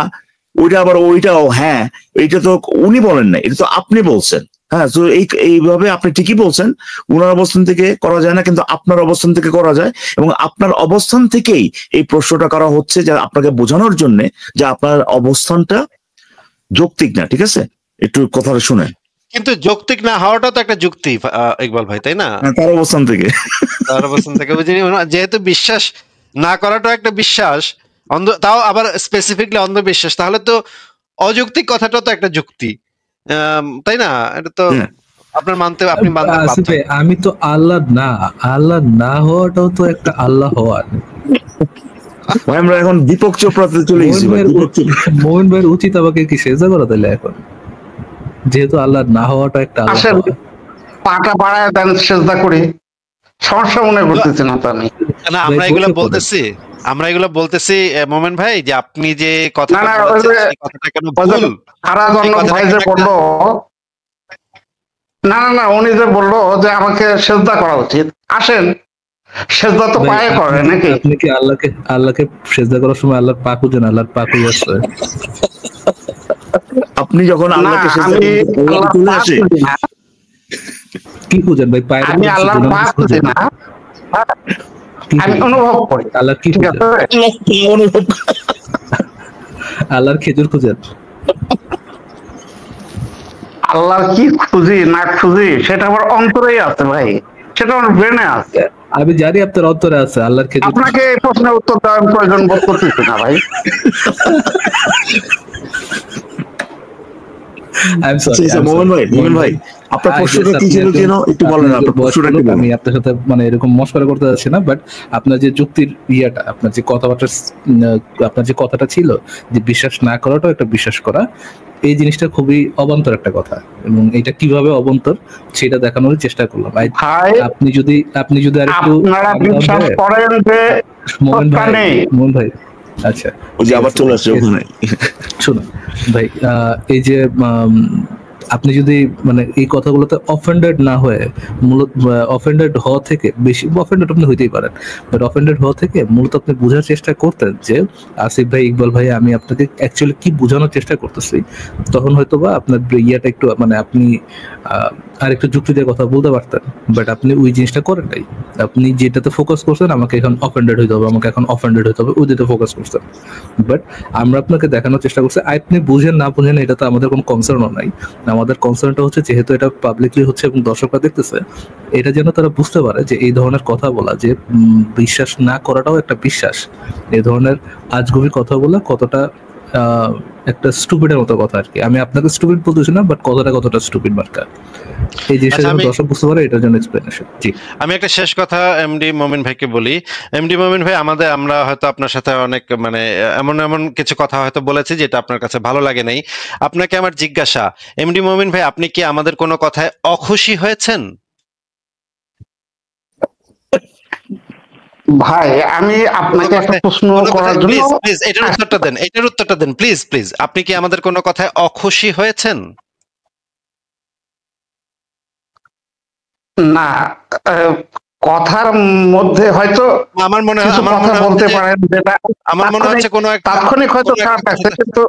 ওইটা আবার ওইটাও হ্যাঁ, এইটা তো উনি বলেন নাই, এটা তো আপনি বলছেন। হ্যাঁ, তো এইভাবে আপনি ঠিকই বলছেন, উনার অবস্থান থেকে করা যায় না, কিন্তু আপনার অবস্থান থেকে করা যায়, এবং আপনার অবস্থান থেকেই এই প্রশ্নটা করা হচ্ছে, যে আপনাকে বোঝানোর জন্য যে আপনার অবস্থানটা যৌক্তিক না। ঠিক আছে, একটু কথাটা শুনেন। কিন্তু যৌক্তিক না হওয়াটা তো একটা যুক্তি ইকবাল ভাই, তাই না? তার অবস্থান থেকে যেহেতু বিশ্বাস না করাটা একটা বিশ্বাস, তাও আবার স্পেসিফিকলি অন্ধবিশ্বাস, তাহলে তো অযৌক্তিক কথাটা তো একটা যুক্তি, তাই না? এটা তো আপনার আপনি মানতে বাধ্য। আমি তো আল্লাহ না হওয়াটাও তো একটা আল্লাহ হওয়ার। আমরা এখন দীপক চোপড়াতে চলে গেছি। মোহন ভাইয়ের উচিত আমাকে কি সেজদা করা তাহলে এখন, যেহেতু আল্লাহ না হওয়াটা একটা আল্লাহ। পাটা বাড়ায় দেন, সেজদা করি, সমস্যা মনে করতেছি না তো আমি। না আমরা এগুলো বলতেছি মোমেন ভাই, যে আপনি যে কথাটা কেন ভুল, ভাই যে বললো না উনি যে বললো যে আমাকে সেজদা করা উচিত, আসেন সেজদা তো পায়ে করে নাকি? আপনি কি আল্লাহকে সেজদা করার সময় আল্লাহর পা খুঁজেন? আল্লাহর পা খুঁজে আসছে আপনি যখন আল্লাহকে সেজদা চলে আসে কি খুঁজেন ভাই? পায়ের আমি আল্লাহর পা খুঁজি না, আমি অনুভব করি। আল্লাহ কি অনুভব, আল্লাহর খেজুর খুঁজেন? আল্লাহ কি খুঁজি না খুঁজি সেটা আমার অন্তরেই আছে ভাই, সেটা আমার ব্রেনে আছে। আমি জানি আপনার অন্তরে আছে আল্লাহর খেজুর। আপনাকে এই প্রশ্নের উত্তর দেওয়ার প্রয়োজন বোধ করতেছি না ভাই। I'm sorry, I'm মোমেন ভাই, sorry. মোমেন ভাই, আপনার I প্রশ্নটা guess কি ছিল আপনি যেন একটু বলেন, একজন আপনার বয়স্ক প্রশ্নটা লোক, কি বলেন? আমি আপনার সাথে মানে এরকম মশকরা করতে যাচ্ছি না, বাট আপনার যে যুক্তির ইয়েটা, আপনার যে কথাবার্তা, আপনার যে কথাটা ছিল যে বিশ্বাস না করাটাও একটা বিশ্বাস করা, এই জিনিসটা খুবই অবান্তর একটা কথা, এবং এটা কিভাবে অবান্তর সেটা দেখানোর চেষ্টা করলাম। ভাই আপনি যদি আরেকটু আপনারা বিশ্বাস করেন যে মোমেন সত্তা ভাই, নেই? মোমেন ভাই, আচ্ছা ওই যে আবার চলে আসছে ওখানে। শুনুন ভাই, এই যে আপনি যদি মানে এই কথাগুলোতে অফেন্ডেড না হয়ে, মূলত অফেন্ডেড হওয়া থেকে বেশি, অফেন্ডেড আপনি হইতেই পারেন, বাট অফেন্ডেড হওয়া থেকে মূলত আপনি বোঝার চেষ্টা করতেন যে আসিফ ভাই, ইকবাল ভাই, আমি আপনাকে অ্যাকচুয়ালি কি বোঝানোর চেষ্টা করতেছি, তখন হয়তো বা আপনার ইয়াটা একটু মানে আপনি আর একটু যুক্তি দিয়ে কথা বলতে পারতেন, বাট আপনি ওই জিনিসটা করেন নাই। আপনি যেটাতে ফোকাস করছেন, আমাকে এখন অফেন্ডেড হইতে হবে, আমাকে এখন অফেন্ডেড হইতে হবে, ওই দিকে ফোকাস করছেন। বাট আমরা আপনাকে দেখানোর চেষ্টা করছি, আপনি বুঝেন না বুঝেন এটা তো আমাদের কোনো কনসার্নও নাই। আমাদের কনসার্নটা হচ্ছে, যেহেতু এটা পাবলিকলি হচ্ছে এবং দর্শকরা দেখতেছে, এটা যেন তারা বুঝতে পারে যে এই ধরনের কথা বলা, যে বিশ্বাস না করাটাও একটা বিশ্বাস, এই ধরনের আজগুবি কথা বলা কতটা একটা স্টুপিডের মতো কথা আর কি। আমি আপনাকে স্টুপিড বলতেছি না, বাট কথাটা কতটা স্টুপিড মার্কা, এই জিনিসটা যেন দর্শক বুঝতে পারে, এটার জন্য এক্সপ্লেনেশন। জি, আমি একটা শেষ কথা এমডি মোমিন ভাইকে বলি। এমডি মোমিন ভাই, আমরা হয়তো আপনার সাথে অনেক মানে এমন এমন কিছু কথা হয়তো বলেছি যেটা আপনার কাছে ভালো লাগে নাই। আপনাকে আমার জিজ্ঞাসা, এমডি মোমিন ভাই, আপনি কি আমাদের কোনো কথায় অখুশি হয়েছেন? ভাই আমি আপনাকে একটা প্রশ্ন করার জন্য, প্লিজ এটার উত্তরটা দেন প্লিজ প্লিজ। আপনি কি আমাদের কোনো কথায় অখুশি হয়েছেন? না, কথার মধ্যে হয়তো আমার মনে হয়, কিছু কথা বলতে পারেন যেটা আমার মনে হচ্ছে কোনো একটা তাৎক্ষণিক হয়তো খারাপ লাগছে, কিন্তু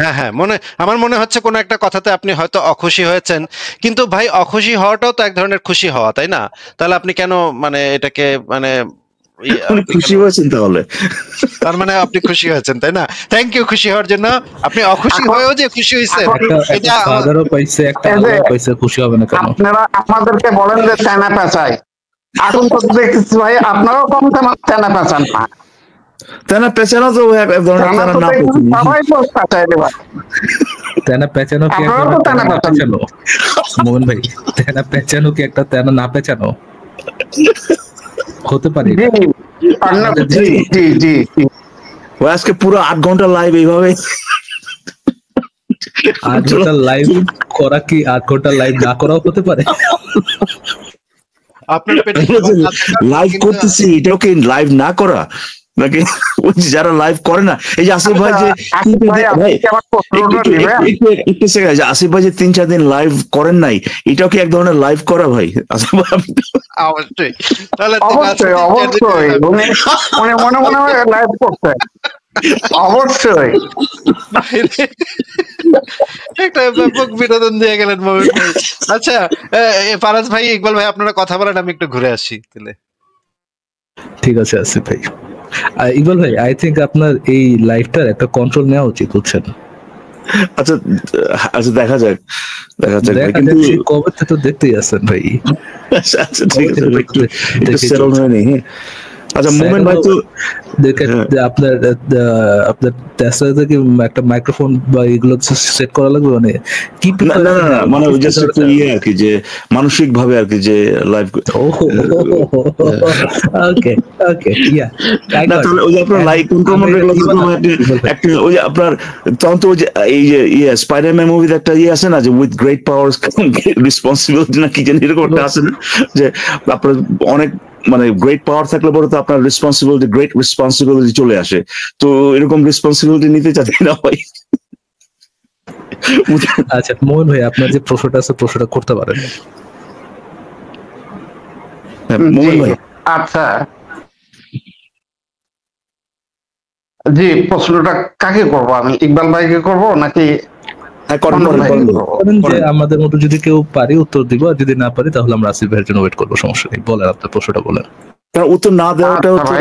হ্যাঁ আমার মনে হচ্ছে কোনো একটা কথাতে আপনি হয়তো অখুশি হয়েছেন, কিন্তু ভাই অখুশি হওয়াটাও তো এক ধরনের খুশি হওয়া, তাই না? তাহলে আপনি কেন মানে এটাকে মানে খুশি হয়েছেন তাহলে? তার মানে আপনি খুশি হয়েছেন, তাই না? থ্যাংক ইউ খুশি হওয়ার জন্য। আপনি অখুশি হয়েও যে খুশি হয়েছেন, একটা ফাদারও পাইছে, একটা আল্লাহও পাইছে, খুশি হবে না কেন? আপনারা আমাদেরকে বলেন যে চায়না পেঁচায়, এখন তো দেখতেছি ভাই আপনারাও কম চায়না পেঁচান না। তেনা পেছানো তো এক ধরনের তেনা না সবাই তো পেঁচায় দেবা, তেনা পেঁচানো কি একটা তেনা না পেঁচানো? মোহন ভাই, তেনা পেঁচানো কি একটা তেনা না পেঁচানো হতে পারে? জি জি জি, আজকে পুরো 8 ঘন্টা লাইভ এইভাবে 8 ঘন্টা লাইভ করা কি 8 ঘন্টা লাইভ না করাও হতে পারে? আপনার পেটে লাইভ করতেছি, এটাও কি লাইভ না করা নাকি? যারা লাইভ করে না, এই যে আসিফ ভাই যে আসিফ ভাই যে 3-4 দিন লাইভ করেন নাই, এটাও কি এক ধরনের লাইভ করা ভাই? অবশ্যই, তাহলে অবশ্যই অবশ্যই মনে মনে মনে লাইভ করতে অবশ্যই একটা ব্যাপক বিনোদন দিয়ে গেলেন মোমিন ভাই। আচ্ছা ফারাজ ভাই, ইকবাল ভাই, আপনারা কথা বলেন, আমি একটু ঘুরে আসি তাহলে। ঠিক আছে আসিফ ভাই। ইকবাল ভাই, আই থিংক আপনার এই লাইফটার একটা কন্ট্রোল নেওয়া উচিত, বুঝছেন? আচ্ছা আচ্ছা, দেখা যাক কিন্তু কবে থেকে তো দেখতেই আছেন ভাই। আচ্ছা ঠিক আছে, একটু সেটেল হয়ে নেই। আচ্ছা মোমেন ভাই, তো আপনার টেসলাতে কি একটা মাইক্রোফোন বা এগুলো সেট করা লাগবে, মানে কি? না মানে জাস্ট একটু আর কি, যে মানসিক ভাবে আর কি, যে লাইভ। ওকে ওকে, ইয়া না তাহলে ওই যে আপনার লাইক কন্ট্রোল একটা, ওই যে আপনার তখন তো ওই যে এই যে স্পাইডারম্যান মুভিতে একটা আছে না, যে উইথ গ্রেট পাওয়ার্স রেসপন্সিবিলিটি না কি জানি এরকম একটা আছে না, যে আপনার অনেক মানে গ্রেট পাওয়ার থাকলে পরে তো আপনার গ্রেট রেসপন্সিবিলিটি চলে আসে। তো এরকম রেসপন্সিবিলিটি নিতে চাচ্ছি না ভাই। আচ্ছা মোহন ভাই, আপনার যে প্রশ্নটা আছে প্রশ্নটা করতে পারেন। মোহন ভাই, আচ্ছা জি, প্রশ্নটা কাকে করব? আমি ইকবাল ভাইকে করব নাকি? যে আমাদের মতো যদি কেউ পারি উত্তর দিব, আর যদি না পারি তাহলে আমরা আসিফ ভাইয়ের জন্য ওয়েট করবো, সমস্যা নেই। বলেন আপনার প্রশ্নটা বলেন। উত্তর না দেওয়াটাও তো,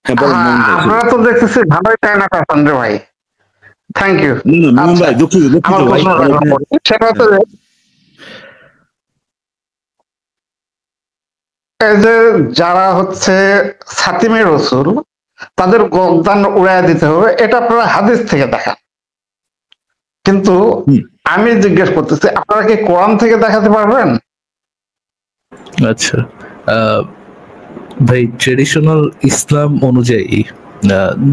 হ্যাঁ বলেন হ্যাঁ, মোহন ভাই। আপনারা তো দেখতেছি ভালোই টাইম পাচ্ছেন রে ভাই, থ্যাংক ইউ। না না মোহন ভাই দুঃখিত আমার ভাই, প্রশ্নটা এখন করছি। সেটা হচ্ছে যে, এই যে যারা হচ্ছে ছাতিমে রসুল তাদের গর্দান উড়াইয়া দিতে হবে, এটা আপনারা হাদিস থেকে দেখান। কিন্তু হুম। আমি জিজ্ঞেস করতেছি, আপনারা কি কোরআন থেকে দেখাতে পারবেন? আচ্ছা, ভাই ট্রেডিশনাল ইসলাম অনুযায়ী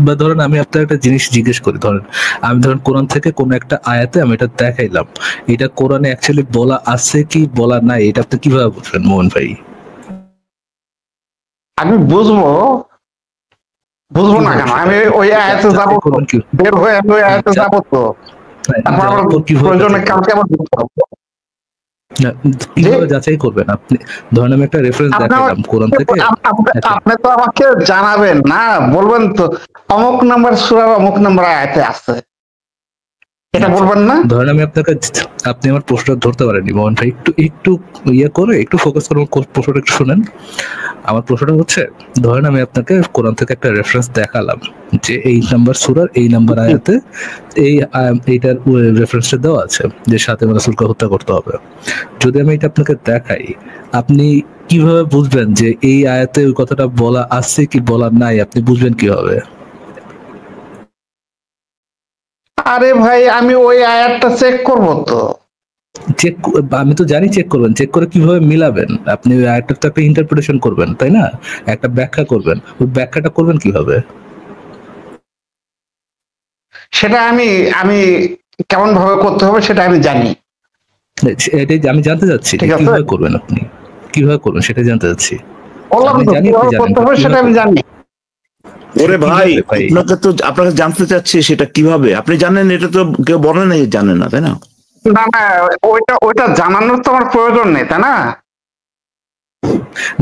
বা ধরেন আমি আপনার একটা জিনিস জিজ্ঞেস করি, আমি ধরেন কোরআন থেকে কোন একটা আয়াতে আমি এটা দেখাইলাম, এটা কোরআনে অ্যাকচুয়ালি বলা আছে কি বলা নাই, এটা আপনি কিভাবে বুঝবেন মোহন ভাই? আমি বুঝবো না কেন? আমি ওই আয়াতে যাবো তো, বের হয়ে আমি ওই আয়াতে যাবো তো, তারপর আবার প্রয়োজনে কালকে আবার বুঝতে হবে। কিভাবে যাচাই করবেন আপনি? ধরেন আমি একটা রেফারেন্স দেখালাম কোরআন থেকে, আপনি তো আমাকে জানাবেন না, বলবেন তো অমুক নাম্বার সূরার অমুক নাম্বার আয়াতে আছে, এটা বলবেন না? ধরেন আমি আপনি আমার প্রশ্নটা ধরতে পারেননি মোহন ভাই, একটু ইয়ে করে একটু ফোকাস করে প্রশ্নটা একটু শুনেন। আমার প্রশ্নটা হচ্ছে, ধরেন আমি আপনাকে কোরআন থেকে একটা রেফারেন্স দেখালাম যে এই নাম্বার সূরার এই নাম্বার আয়াতে এইটার রেফারেন্সটা দেওয়া আছে যে ফাতিমা রাসূলকে হত্যা করতে হবে। যদি আমি এটা আপনাকে দেখাই, আপনি কিভাবে বুঝবেন যে এই আয়াতে ওই কথাটা বলা আছে কি বলা নাই? আপনি বুঝবেন কিভাবে? আরে ভাই, আমি ওই আয়াতটা চেক করব তো। আমি তো জানি চেক করবেন, চেক করে কিভাবে মিলাবেন? আপনি ওই আয়াতটার তো একটা ইন্টারপ্রিটেশন করবেন, তাই না? একটা ব্যাখ্যা করবেন, ওই ব্যাখ্যাটা করবেন কিভাবে? সেটা আমি কেমন ভাবে করতে হবে সেটা আমি জানি। এটাই আমি জানতে চাচ্ছি, কিভাবে করবেন আপনি, কিভাবে করবেন সেটা জানতে চাচ্ছি। বললাম তো কিভাবে করতে হবে সেটা আমি জানি। ওরে ভাই, আপনাকে জানতে চাচ্ছি সেটা কিভাবে আপনি জানেন, এটা তো কেউ বলে নাই জানেন না, তাই না? না না, ওইটা জানানোর তো আমার প্রয়োজন নেই, তাই না?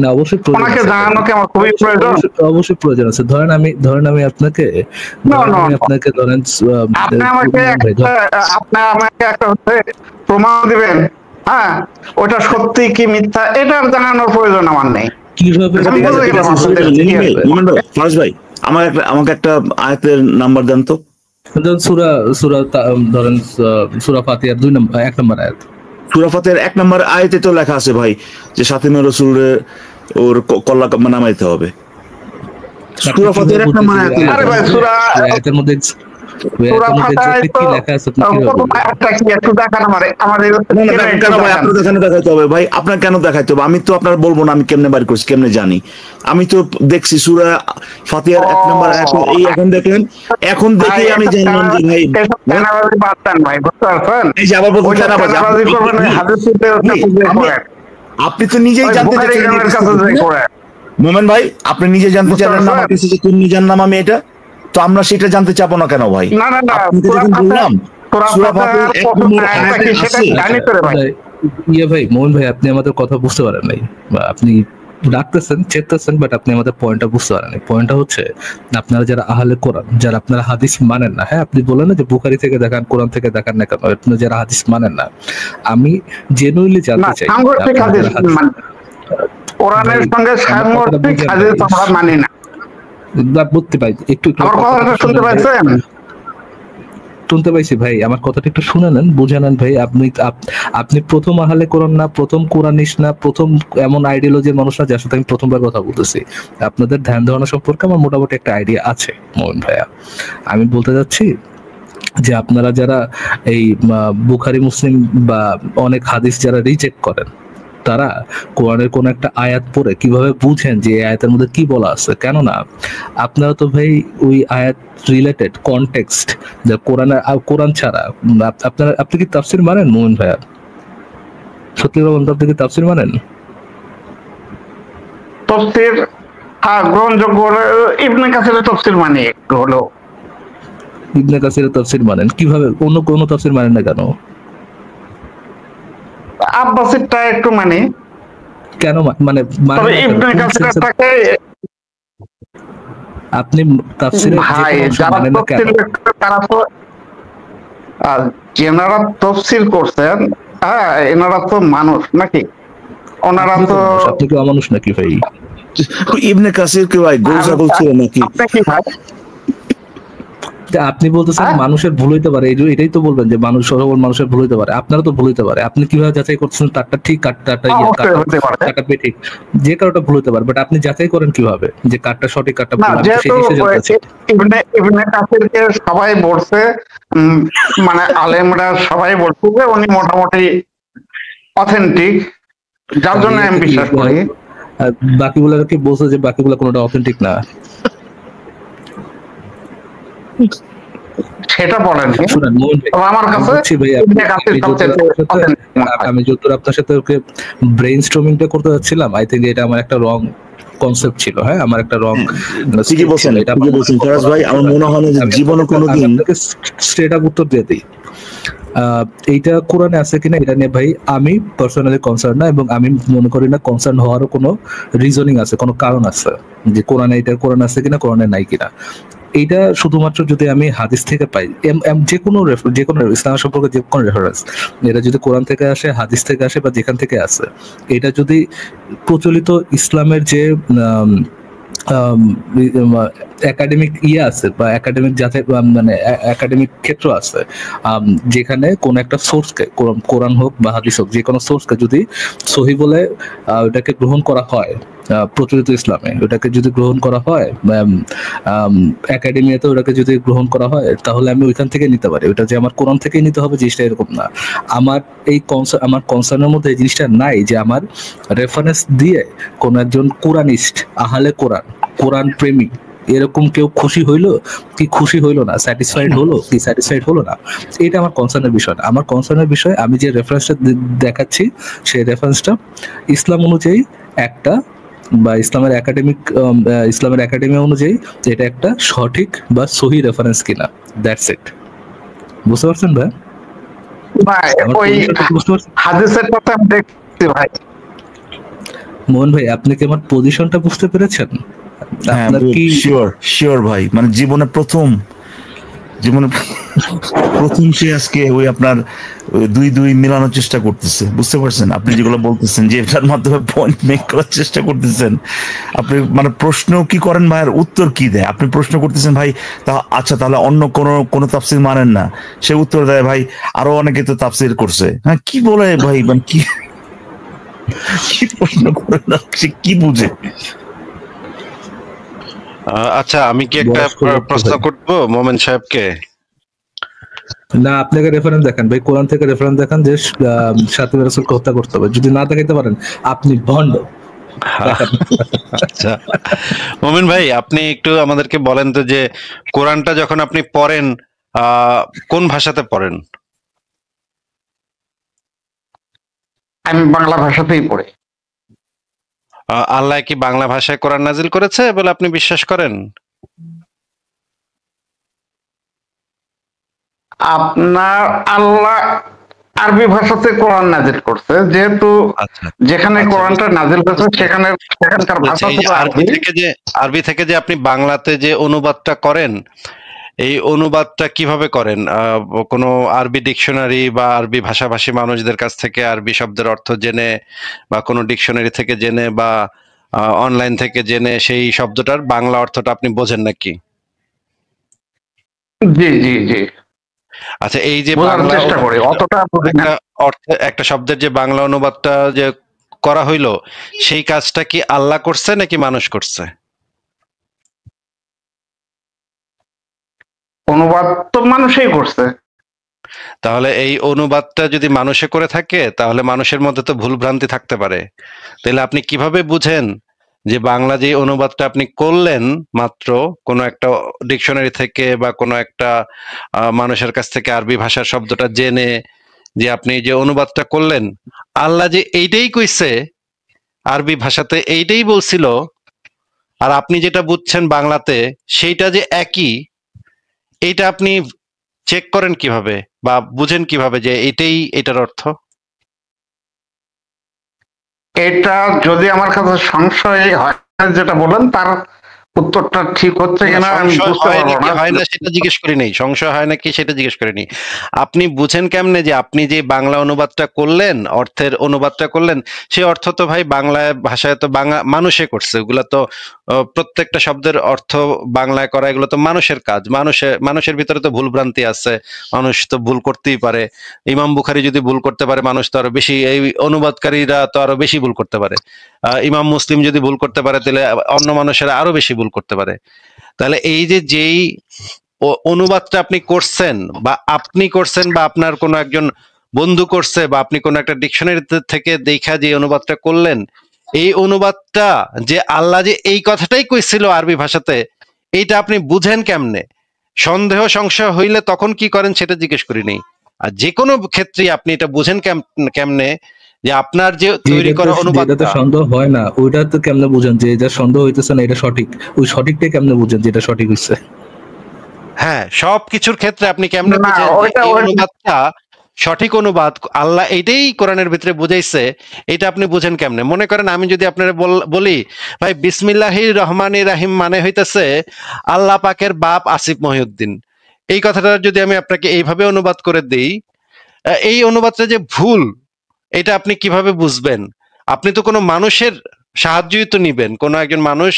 না অবশ্যই ওনাকে জানানো কি আমার খুবই প্রয়োজন? অবশ্যই প্রয়োজন আছে। ধরেন আমি আপনাকে ধরেন আপনি আমাকে একটা প্রমাণ দিবেন, হ্যাঁ ওটা সত্যি কি মিথ্যা এটার জানানোর প্রয়োজন আমার নেই। কিভাবে? ফারাজ ভাই, আমাকে একটা আয়াতের নাম্বার দেন তো। ধরেন সূরা ফাতিহার 1 নম্বর আয়াত। সূরা ফাতিহার 1 নম্বর আয়াতে তো লেখা আছে ভাই যে ফাতিমা রাসূলের ওর কল্লা নামাইতে হবে। সূরা ফাতিহার 1 নম্বর আয়াতে। আরে ভাই, সূরা আয়াতের মধ্যে কি লেখা আছে ভাই? আপনার কেন দেখাইতে হবে? আমি তো আপনার বলবো না আমি কেমনে বাড়ি করছি, কেমনে জানি? আমি তো দেখছি সূরা ফাতিহার 1 নম্বর আয়াত, এই এখন দেখলেন, এখন দেখে আমি জানলাম যে ভাই এই যে আবার বলতে আপনি তো নিজেই জানতে চাচ্ছেন মোমেন ভাই, আপনি নিজে জানতে চাইলেন না আমার কাছে যে কোন নিজের নাম আমি এটা, তো আমরা সেটা জানতে চাবো না কেন ভাই? ভাই মোহন ভাই, আপনি আমাদের কথা বুঝতে পারেন নাই, আপনি ডাকতেছেন চেতেছেন, বাট আপনি আমাদের পয়েন্টটা বুঝতে পারেন নাই। পয়েন্টটা হচ্ছে আপনারা যারা আহলে কোরআন, যারা আপনারা হাদিস মানেন না, হ্যাঁ আপনি বলেন না যে বুখারী থেকে দেখান, কোরআন থেকে দেখান না কেন, আপনারা যারা হাদিস মানেন না, আমি জেনুইনলি জানতে চাই কোরআনের সঙ্গে সাংঘর্ষিক হাদিস আমরা মানি না। বুঝতে পাই, একটু আমার কথাটা শুনতে পাচ্ছেন? শুনতে পাইছি ভাই, আমার কথাটা একটু শুনে নেন, বুঝে নেন ভাই। আপনি প্রথম আহলে কোরআন না, প্রথম কোরআনিস্ট না, প্রথম এমন আইডিওলজির মানুষ না যার সাথে আমি প্রথমবার কথা বলতেছি। আপনাদের ধ্যান ধারণা সম্পর্কে আমার মোটামুটি একটা আইডিয়া আছে মোহন ভাইয়া। আমি বলতে যাচ্ছি যে আপনারা যারা এই বুখারী মুসলিম বা অনেক হাদিস যারা রিজেক্ট করেন, তারা কোরআনের কোন একটা আয়াত পড়ে কিভাবে বুঝেন যে এই আয়াতের মধ্যে কি বলা আছে? কেননা আপনারা তো ভাই ওই আয়াত রিলেটেড কনটেক্সট যা কোরআন ছাড়া আপনি কি তাফসির মানেন মোহন ভাইয়া? সত্যি কথা বলতে আপনি কি তাফসির মানেন? তাফসির গ্রহণযোগ্য ইবনে কাসিরের তাফসির মানে একটু হলো। ইবনে কাসিরের তাফসির মানেন? কিভাবে? অন্য কোন তাফসির মানেন না কেন? আব্বাসিরটা একটু মানে। কেন মানে? ইবনে কাসিরটাকে আপনি তাফসিরে মানেন না কেন? তারা তো যেনারা তাফসির করছেন, হ্যাঁ এনারা তো মানুষ নাকি? ওনারা তো আপনি কি অমানুষ নাকি ভাই? ইবনে কাসির কি ভাই গোল ছাগল ছিল নাকি? আপনি কি ভাই? আপনি বলতেছেন মানুষের ভুল হইতে পারে, এটাই তো বলবেন যে মানুষ সকল মানুষের ভুল হইতে পারে, আপনারও তো ভুল হইতে পারে। আপনি কিভাবে যাচাই করছেন কারটা ঠিক কারটা বেঠিক? যে কারোটা ভুল হতে পারে, বাট আপনি যাচাই করেন কিভাবে যে কারটা সঠিক কারটা ভুল? ইবনে কাসিরকে সবাই বলছে, মানে আলেমরা সবাই বলছে যে উনি মোটামুটি অথেন্টিক, যার জন্য আমি বিশ্বাস করি। বাকিগুলো কি বলছে যে বাকিগুলো কোনোটা অথেন্টিক না? সেটা বলেন। আমার কাছে আমি যতদূর আপনার সাথে ওকে ব্রেইন স্টর্মিংটা করতে যাচ্ছিলাম, আই থিঙ্ক এটা আমার একটা রং কনসেপ্ট ছিল। হ্যাঁ, আমার একটা রং ঠিকই বলছেন, এটা বলছেন ফরাজ ভাই। আমার মনে হয় না যে জীবনে কোনোদিন স্ট্রেট আপ উত্তর দিয়ে দিই। এইটা কোরআনে আছে কিনা এটা নিয়ে ভাই আমি পার্সোনালি কনসার্ন না, এবং আমি মনে করি না কনসার্ন হওয়ারও কোনো রিজনিং আছে, কোনো কারণ আছে যে কোরআনে এটা কোরআন আছে কিনা কোরআনে নাই কিনা। এইটা শুধুমাত্র যদি আমি হাদিস থেকে পাই, যে কোনো ইসলাম সম্পর্কে যে কোনো রেফারেন্স, এটা যদি কোরআন থেকে আসে, হাদিস থেকে আসে, বা যেখান থেকে আসে, এটা যদি প্রচলিত ইসলামের যে একাডেমিক আছে বা একাডেমিক যাতে মানে একাডেমিক ক্ষেত্র আছে, যেখানে কোন একটা সোর্সকে, কোরআন হোক বা হাদিস হোক, যে কোনো সোর্সকে যদি সহি বলে ওটাকে গ্রহণ করা হয়, প্রচলিত ইসলামে ওটাকে যদি গ্রহণ করা হয়, একাডেমিতে ওটাকে যদি গ্রহণ করা হয়, তাহলে আমি ওইখান থেকে নিতে পারি। ওটা যে আমার কোরআন থেকেই নিতে হবে জিনিসটা এরকম না। আমার আমার কনসার্নের মধ্যে এই জিনিসটা নাই যে আমার রেফারেন্স দিয়ে কোন একজন কোরআনিস্ট, আহলে কোরআন প্রেমী এরকম কেউ খুশি হইলো কি খুশি হইলো না, স্যাটিসফাইড হলো কি স্যাটিসফাইড হলো না, এটা আমার কনসার্নের বিষয় না। আমার কনসার্নের বিষয় আমি যে রেফারেন্সটা দেখাচ্ছি, সেই রেফারেন্সটা ইসলাম অনুযায়ী একটা, বা ইসলামের একাডেমি অনুযায়ী এটা একটা সঠিক বা সহি রেফারেন্স কিনা, দ্যাটস ইট। বুঝতে পারছেন ভাই? মোহন ভাই, আপনি কি আমার পজিশনটা বুঝতে পেরেছেন? আপনার কি শিওর ভাই, মানে জীবনে প্রথম সে আজকে ওই আপনার দুই মিলানোর চেষ্টা করতেছে, বুঝতে পারছেন? আপনি যেগুলো বলতেছেন যে এটার মাধ্যমে পয়েন্ট মেক করার চেষ্টা করতেছেন, আপনি মানে প্রশ্ন কি করেন ভাই, আর উত্তর কি দেয়? আপনি প্রশ্ন করতেছেন ভাই আচ্ছা তাহলে অন্য কোনো তাফসির মানেন না, সে উত্তর দেয় ভাই আরো অনেকে তো তাফসির করছে। হ্যাঁ, কি বলে ভাই, মানে কি প্রশ্ন করে না, সে কি বুঝে? আচ্ছা, আমি কি একটা প্রশ্ন করব মোমেন সাহেবকে? না, আপনাকে রেফারেন্স দেখান ভাই, কোরআন থেকে রেফারেন্স দেখান যে সাথী রাসূলকে হত্যা করতে হবে। যদি না দেখাইতে পারেন আপনি ভণ্ড। আচ্ছা মোমেন ভাই, আপনি একটু আমাদেরকে বলেন তো যে কোরআনটা যখন আপনি পড়েন কোন ভাষাতে পড়েন? আমি বাংলা ভাষাতেই পড়ি। আল্লাহ কি বাংলা ভাষায় কোরআন নাজিল করেছে বলে আপনি বিশ্বাস করেন? আপনার আল্লাহ আরবি ভাষাতে কোরআন নাজিল করছে, যেহেতু যেখানে কোরআনটা নাজিল হয়েছে সেখানকার ভাষা আরবি থেকে যে আপনি বাংলাতে যে অনুবাদটা করেন, এই অনুবাদটা কিভাবে করেন? কোনো আরবি ডিকশনারি বা আরবি ভাষাভাষী মানুষদের কাছ থেকে আরবি শব্দের অর্থ জেনে, বা কোনো ডিকশনারি থেকে জেনে, বা অনলাইন থেকে জেনে সেই শব্দটার বাংলা অর্থটা আপনি বোঝেন নাকি? জি জি জি। আচ্ছা, এই যে চেষ্টা করি অতটা একটা শব্দের যে বাংলা অনুবাদটা যে করা হইলো, সেই কাজটা কি আল্লাহ করছে নাকি মানুষ করছে? অনুবাদ তো মানুষই করছে। তাহলে এই অনুবাদটা যদি মানুষে করে থাকে, তাহলে মানুষের মধ্যে তো ভুল ভ্রান্তি থাকতে পারে। তাহলে আপনি কিভাবে বুঝেন যে বাংলা যে অনুবাদটা আপনি করলেন মাত্র কোনো একটা ডিকশনারি থেকে বা কোনো একটা মানুষের কাছ থেকে আরবি ভাষার শব্দটা জেনে যে আপনি যে অনুবাদটা করলেন, আল্লাহ যে এইটাই কইছে আরবি ভাষাতে, এইটাই বলছিল, আর আপনি যেটা বুঝছেন বাংলাতে সেইটা যে একই, এইটা আপনি চেক করেন কিভাবে বা বুঝেন কিভাবে যে এটাই এটার অর্থ? এটা যদি আমার কাছে সংশয় হয়, যেটা বলেন তার উত্তরটা ঠিক হচ্ছে কিনা আমি সংশয় বুঝতে হয় পারবো নাকি না। হয় না সেটা জিজ্ঞেস করি নাই, সংশয় হয় নাকি সেটা জিজ্ঞেস করিনি। আপনি বুঝেন কেমনে যে আপনি যে বাংলা অনুবাদটা করলেন, অর্থের অনুবাদটা করলেন, সেই অর্থ তো ভাই বাংলা ভাষায় তো মানুষে করছে, ওগুলা তো প্রত্যেকটা শব্দের অর্থ বাংলায় করা এগুলো তো মানুষের কাজ। মানুষের ভিতরে তো ভুল ভ্রান্তি আছে, মানুষ তো ভুল করতেই পারে। ইমাম বুখারী যদি ভুল করতে পারে, মানুষ তো আরো বেশি, এই অনুবাদকারীরা তো আরো বেশি ভুল করতে পারে। ইমাম মুসলিম যদি ভুল করতে পারে, তাহলে অন্য মানুষেরা আরো বেশি ভুল করতে পারে। তাহলে এই যে যেই অনুবাদটা আপনি করছেন বা আপনার কোনো একজন বন্ধু করছে বা আপনি কোনো একটা ডিকশনারি থেকে দেখা যে অনুবাদটা করলেন, এই অনুবাদটা যে আল্লাহ যে এই কথাটাই কইছিল আরবি ভাষাতে, এইটা আপনি বুঝেন কেমনে? সন্দেহ সংশয় হইলে তখন কি করেন সেটা জিজ্ঞেস করি নেই। আর যে কোনো ক্ষেত্রে আপনি এটা বুঝেন কেমনে যে আপনার যে তৈরি করা অনুবাদটা, সন্দেহ হয় না, ওইটা তো কেমনে বুঝেন যে এটা সন্দেহ হইতেছে না এটা সঠিক? ওই সঠিকটাই কেমনে বুঝেন যে এটা সঠিক হইছে? হ্যাঁ, সবকিছুর ক্ষেত্রে আপনি কেমনে না, বুঝেন ওইটা এই অনুবাদটা সঠিক অনুবাদ, আল্লাহ এইটাই কোরআনের ভিতরে বুঝাইছে, এটা আপনি বুঝেন কেমনে? মনে করেন আমি যদি আপনারা বলি ভাই বিসমিল্লাহির রহমানির রাহিম মানে হইতেছে আল্লাহ পাকের বাপ আসিফ মহিউদ্দিন, এই কথাটা যদি আমি আপনাকে এইভাবে অনুবাদ করে দিই, এই অনুবাদটা যে ভুল এটা আপনি কিভাবে বুঝবেন? আপনি তো কোনো মানুষের সাহায্যই তো নিবেন, কোনো একজন মানুষ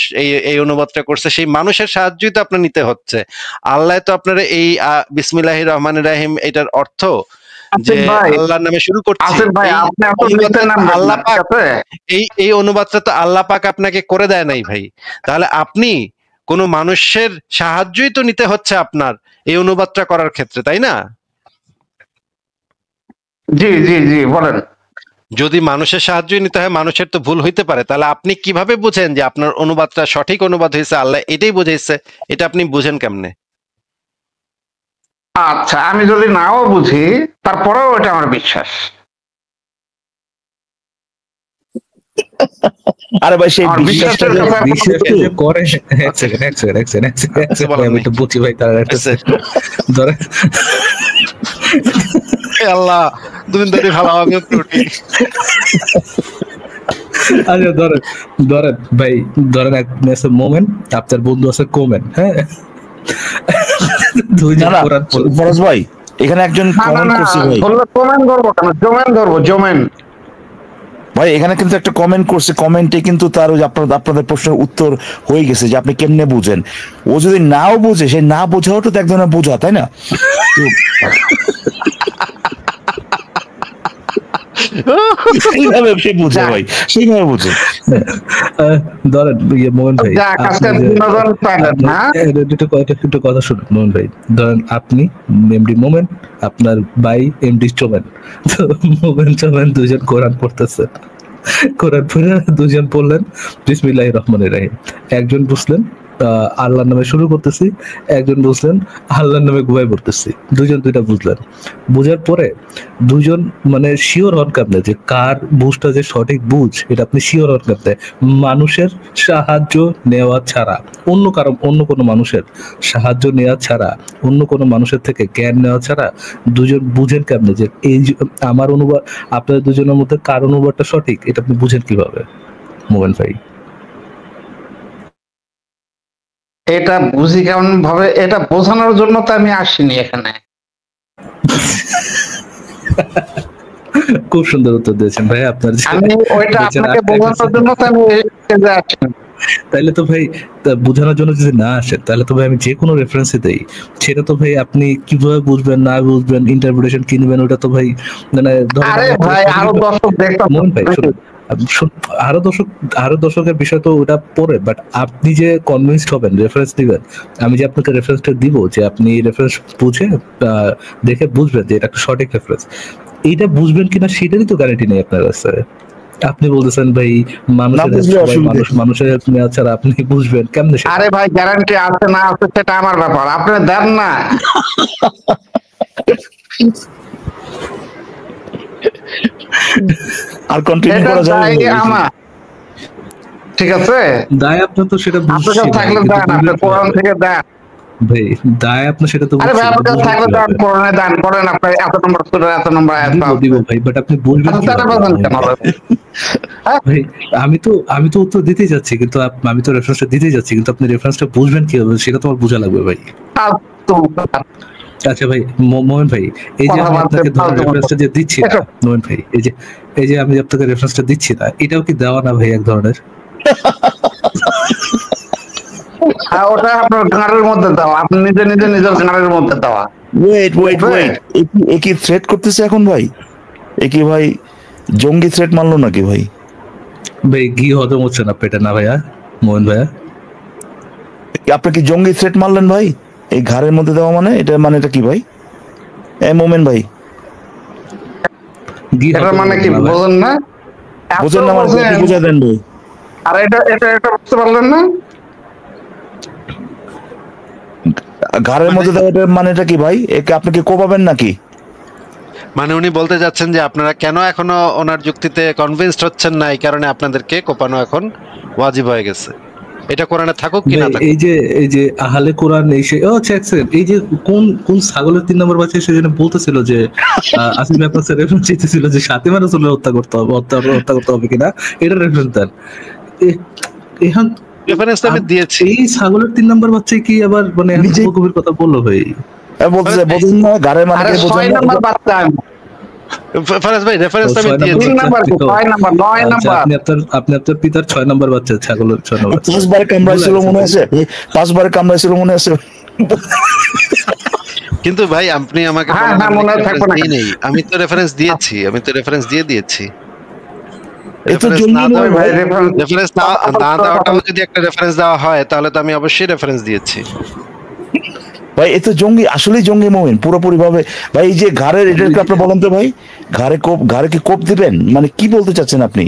এই অনুবাদটা করছে, সেই মানুষের সাহায্যই তো আপনার নিতে হচ্ছে। আল্লাহ তো আপনার এই বিসমিল্লাহির রহমানির রাহিম এটার অর্থ যে আল্লাহর নামে শুরু করছি, আল্লাহ পাক এই অনুবাদটা তো আল্লাহ পাক আপনাকে করে দেয় নাই ভাই। তাহলে আপনি কোনো মানুষের সাহায্যই তো নিতে হচ্ছে আপনার এই অনুবাদটা করার ক্ষেত্রে, তাই না? জি জি জি বলেন। যদি মানুষের সাহায্য নিতে হয়, মানুষের তো ভুল হইতে পারে, তাহলে আপনি কিভাবে বুঝেন যে আপনার অনুবাদটা সঠিক অনুবাদ হয়েছে, আল্লাহ এটাই বুঝাইছে, এটা আপনি বুঝেন কেমনে? আচ্ছা, আমি যদি নাও বুঝি তারপরেও এটা আমার বিশ্বাস। আরে ভাই সেই বিশ্বাসটা করে এক সেকেন্ড আমি একটু বুঝি ভাই, তার একটা ধরে আল্লাহ তুমি ধরে ভালো, আমি উঠি। আচ্ছা ধরেন ভাই, ধরেন এক মোমেন্ট আপনার বন্ধু আছে কমেন্ট, হ্যাঁ ফরজ ভাই এখানে একজন কমেন্ট করছে ভাই, কমেন্ট করব কেন, জমেন ধরবো, জমেন ভাই এখানে কিন্তু একটা কমেন্ট করছে, কমেন্টে কিন্তু তার ওই আপনাদের প্রশ্নের উত্তর হয়ে গেছে যে আপনি কেমনে বুঝেন। ও যদি নাও বুঝে, সে না বোঝাও তো এক ধরনের বোঝা, তাই না? সেইভাবে সে বুঝে ভাই, সেইভাবে বুঝে। ধরেন মোহন ভাই একটু কথা শুনুন মোহন ভাই, ধরেন আপনি এমডি মোমেন্ট, আপনার ভাই এমডি চোমেন, তো মোমেন চোমেন দুজন কোরআন পড়তেছে, কোরআন পড়ে দুজন পড়লেন বিসমিল্লাহির রহমানির রহিম, একজন বুঝলেন আল্লাহর নামে শুরু করতেছি, একজন বুঝলেন আল্লাহর নামে গুহায় পড়তেছি, দুজন দুইটা বুঝলেন। বুঝার পরে দুজন মানে শিওর হন কেমনে যে কার বুঝটা যে সঠিক বুঝ, এটা আপনি শিওর হন কেমনে? মানুষের সাহায্য নেওয়া ছাড়া, অন্য কোনো মানুষের সাহায্য নেওয়া ছাড়া, অন্য কোনো মানুষের থেকে জ্ঞান নেওয়া ছাড়া দুজন বুঝেন কেমনে যে এই আমার অনুবাদ, আপনাদের দুজনের মধ্যে কার অনুবাদটা সঠিক, এটা আপনি বুঝেন কিভাবে মোবাইল ভাই? এটা বুঝি কেমন ভাবে, এটা বোঝানোর জন্য তো আমি আসিনি এখানে। খুব সুন্দর উত্তর দিয়েছেন ভাই আপনার, আমি ওইটা আপনাকে বোঝানোর জন্য তো আমি আসিনি। তাইলে তো ভাই বোঝানোর জন্য যদি না আসে, তাহলে তো ভাই আমি যে কোনো রেফারেন্সে দেই, সেটা তো ভাই আপনি কিভাবে বুঝবেন না বুঝবেন, ইন্টারপ্রিটেশন কি নেবেন, ওটা তো ভাই মানে আরে ভাই আরো দর্শক দেখতাম মন ভাই আরো দর্শকের বিষয় তো ওটা পরে, বাট আপনি যে কনভিন্সড হবেন রেফারেন্স দিবেন, আমি যে আপনাকে রেফারেন্সটা দিব যে আপনি রেফারেন্স বুঝে দেখে বুঝবেন যে এটা একটা সঠিক রেফারেন্স, এইটা বুঝবেন কিনা সেটারই তো গ্যারান্টি নেই আপনার কাছে। আপনি বলতেছেন ভাই মানুষের হেল্প নেওয়া ছাড়া আপনি বুঝবেন কেমনে? আরে ভাই গ্যারান্টি আছে না আছে সেটা আমার ব্যাপার, আপনি দেন না। আর কন্টিনিউ করা যাবে আমার ঠিক আছে, দায় আপনার তো সেটা বুঝছি, থাকলে দেন, আপনি কোরআন থেকে দেন ভাই, দায় আপনার সেটা তো। আরে ভাই আপনার থাকলে দেন, কোরআনে দান করেন, আপনি এত নম্বর সূরা এত নম্বর আয়াত দিব ভাই, বাট আপনি বলবেন ভাই আমি তো উত্তর দিতেই যাচ্ছি, কিন্তু আমি তো রেফারেন্সটা দিতেই যাচ্ছি, কিন্তু আপনি রেফারেন্সটা বুঝবেন কিভাবে সেটা তোমার বোঝা লাগবে ভাই। আচ্ছা ভাই, মোমেন ভাই, এই যে আমি আপনাকে রেফারেন্সটা যে দিচ্ছি না, মোমেন ভাই, এই যে আমি আপনাকে রেফারেন্সটা দিচ্ছি না, এটাও কি দেওয়া না ভাই এক ধরনের? হ্যাঁ, ওটা আপনার গাঁড়ের মধ্যে দেওয়া, আপনি নিজে নিজে নিজের গাঁড়ের মধ্যে দেওয়া। ওয়েট এ কি থ্রেট করতেছে এখন ভাই? এ কি ভাই জঙ্গি থ্রেট মারলো নাকি ভাই? ভাই ঘি হজম হচ্ছে না পেটে না ভাইয়া, মোহন ভাইয়া। আপনি কি জঙ্গি থ্রেট মারলেন ভাই এই ঘাড়ের মধ্যে দেওয়া? মানে এটা কি ভাই? মোমেন ভাই, এটা মানে কি বোঝেন না? বোঝেন না মানে কি বুঝা দেন ভাই? আর এটা বুঝতে পারলেন না? ঘাড়ের মধ্যে দেওয়া মানেটা কি ভাই? একে আপনি কি কোপাবেন নাকি? মানে উনি বলতে যাচ্ছেন যে আপনারা কেন এখনো ওনার যুক্তিতে কনভিন্সড হচ্ছেন না, এই কারণে আপনাদেরকে কোপানো এখন ওয়াজিব হয়ে গেছে। এটা কোরআনে থাকুক কি না থাকুক। এই যে আহলে কোরআন এই সে এই যে কোন ছাগলের 3 নম্বর বাচ্চা সেজন্য বলতেছিল যে আসিফ ভাই আপনার রেফারেন্স চাইতেছিল যে ফাতিমা রাসূলকে হত্যা করতে হবে কিনা, এটা রেফারেন্স দেন। এখন রেফারেন্স আমি দিয়েছি। এই ছাগলের 3 নম্বর বাচ্চা কি আবার মানে কবির কথা বললো ভাই? বলতেছে বোঝেন না ঘাড়ের মানে কি বোঝেন না? 6 নম্বর বাচ্চা ফারাজ ভাই রেফারেন্স আমি দিয়েছি। 3 নম্বর 6 নম্বর 9 নম্বর। আপনি আপনার পিতার 6 নম্বর বাচ্চা, ছাগলের 6 নম্বর। 5 বার কামড়াইছিল মনে আছে? 5 বার কামড়াইছিল মনে আছে? কিন্তু ভাই আপনি আমাকে নেই, আমি তো রেফারেন্স দিয়েছি, দিয়েছি। রেফারেন্স না দেওয়াটাও যদি একটা রেফারেন্স দেওয়া হয় তাহলে তো আমি অবশ্যই রেফারেন্স দিয়েছি ভাই। এ তো জঙ্গি, আসলেই জঙ্গি মোমেন পুরোপুরি ভাবে ভাই। এই যে ঘাড়ের এটাকে আপনি বলেন তো ভাই, ঘাড়ে কি কোপ দিবেন? মানে কি বলতে চাচ্ছেন আপনি?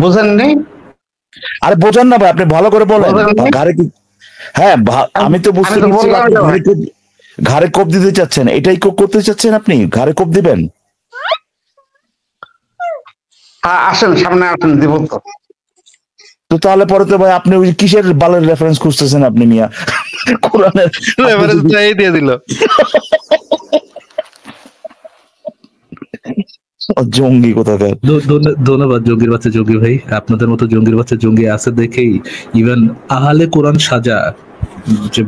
বুঝেননি? আরে বোঝান না ভাই, আপনি ভালো করে বলেন। ঘাড়ে কি? হ্যাঁ আমি তো বুঝতে পারছি ঘাড়ে কোপ দিতে চাচ্ছেন, এটাই করতে চাচ্ছেন আপনি? ঘাড়ে কোপ দিবেন? আসেন সামনে আসেন, দিব তো তাহলে পরে তো ভাই আপনি ওই কিসের বালের রেফারেন্স খুঁজতেছেন আপনি মিয়া? কোরআনের রেফারেন্স দিয়ে দিল। জঙ্গি কোথাকার। ধন্যবাদ জঙ্গির বাচ্চা জঙ্গি ভাই, আপনাদের মতো জঙ্গির বাচ্চা জঙ্গি আছে দেখেই ইভেন আহলে কোরআন সাজা যে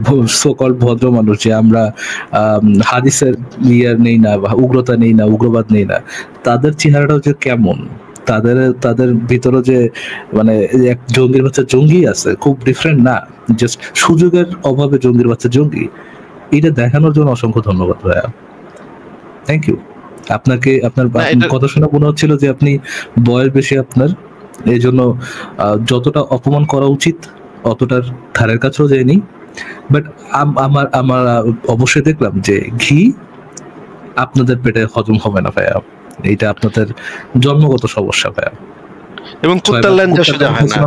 সকল ভদ্র মানুষ, যে আমরা হাদিসের নেই না, উগ্রতা নেই না, উগ্রবাদ নেই না, তাদের চেহারাটাও যে কেমন, তাদের ভিতরে যে মানে এক জঙ্গির বাচ্চা জঙ্গি আছে, খুব ডিফারেন্ট না, জাস্ট সুযোগের অভাবে জঙ্গির বাচ্চা জঙ্গি। এটা দেখানোর জন্য অসংখ্য ধন্যবাদ ভাইয়া, থ্যাংক ইউ। আপনাকে আপনার কথা শুনে মনে হচ্ছিল যে আপনি বয়স বেশি আপনার, এই জন্য যতটা অপমান করা উচিত অতটার ধারের কাছেও যায়নি। বাট আমার অবশ্যই দেখলাম যে ঘি আপনাদের পেটে হজম হবে না ভাইয়া, এইটা আপনাদের জন্মগত সমস্যা ভাইয়া। এবং কুত্তার ল্যাঞ্জা সোজা হয় না,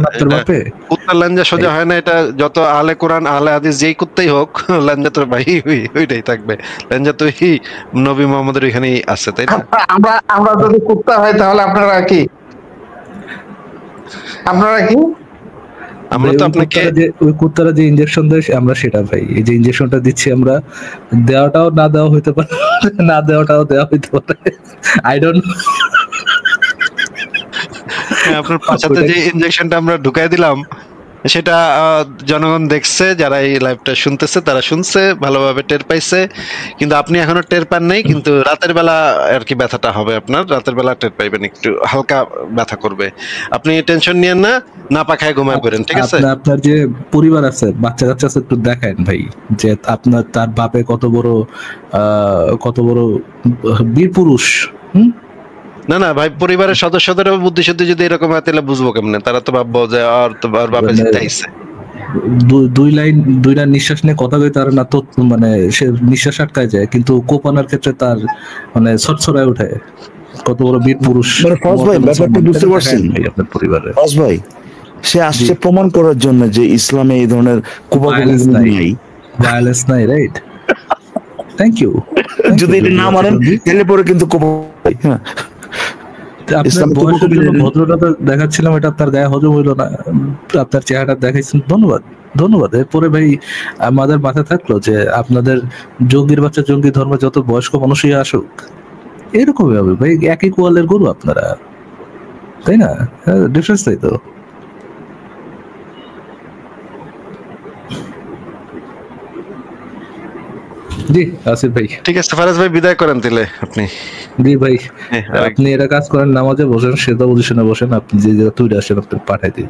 কুত্তার ল্যাঞ্জা সোজা হয় না। এটা যত আহলে কোরআন আহলে হাদিস যেই কুত্তাই হোক, ল্যাঞ্জা তো ভাই ওইটাই থাকবে। ল্যাঞ্জা তো নবী মুহাম্মদের ওইখানেই আছে, তাই না? আমরা যদি কুত্তা হয় তাহলে আপনারা কি? আমরা তো আপনাকে ওই কুত্তারা যে ইনজেকশন দেয় আমরা সেটা ভাই, এই যে ইনজেকশনটা দিচ্ছি আমরা, দেওয়াটাও না দেওয়া হইতে পারে, না দেওয়াটাও দেওয়া হইতে পারে, আই ডোন্ট নো। আপনার পাছাতে যে ইনজেকশনটা আমরা ঢুকাই দিলাম সেটা জনগণ দেখছে, যারা এই লাইভটা শুনতেছে তারা শুনছে, ভালোভাবে টের পাইছে, কিন্তু আপনি এখনো টের পান নাই। কিন্তু রাতের বেলা আর কি ব্যথাটা হবে, আপনার রাতের বেলা টের পাইবেন, একটু হালকা ব্যথা করবে। আপনি টেনশন নিয়েন না, না পাখায় ঘুমায় পড়েন, ঠিক আছে? আপনার যে পরিবার আছে, বাচ্চা কাচ্চা আছে, একটু দেখেন ভাই যে আপনার তার বাপে কত বড় বীর পুরুষ। না না ভাই, পরিবারের সদস্যদেরও বুদ্ধি শুদ্ধি যদি এরকম হয় তাহলে বুঝবো কেমনে? তারা তো ভাববো যে আর তো বাপে জিতাইছে। দুই লাইন নিঃশ্বাস নিয়ে কথা কই তার না তো, মানে সে নিঃশ্বাস আটকায় যায়, কিন্তু কোপানোর ক্ষেত্রে তার মানে ছটছড়ায় ওঠে। কত বড় বীর পুরুষ। মানে ফাজ ভাই ব্যাপারটা বুঝতে পারছেন আপনার পরিবারে? ফাজ ভাই সে আসছে প্রমাণ করার জন্য যে ইসলামে এই ধরনের ভায়োলেন্স নাই, রাইট? Thank you. যদি এটা না মানেন তাহলে পরে কিন্তু হ্যাঁ আপনার বয়সের জন্য ভদ্রতা দেখাচ্ছিলাম, এটা আপনার গায়ে হজম হইলো না, আপনার চেহারাটা দেখাইছেন, ধন্যবাদ। এরপরে ভাই আমাদের মাথায় থাকলো যে আপনাদের জঙ্গির বাচ্চা জঙ্গি ধর্মে যত বয়স্ক মানুষই আসুক, এরকমই হবে ভাই, একই কোয়ালের গরু আপনারা, তাই না? ডিফারেন্স তাই তো। জি আসিফ ভাই, ঠিক আছে ফারাজ ভাই, বিদায় করেন তাহলে আপনি। জি ভাই হ্যাঁ, আপনি এটা কাজ করেন, নামাজে বসেন, সেটা পজিশনে বসেন, আপনি যে জায়গা তৈরি আসেন আপনি পাঠাই দিন।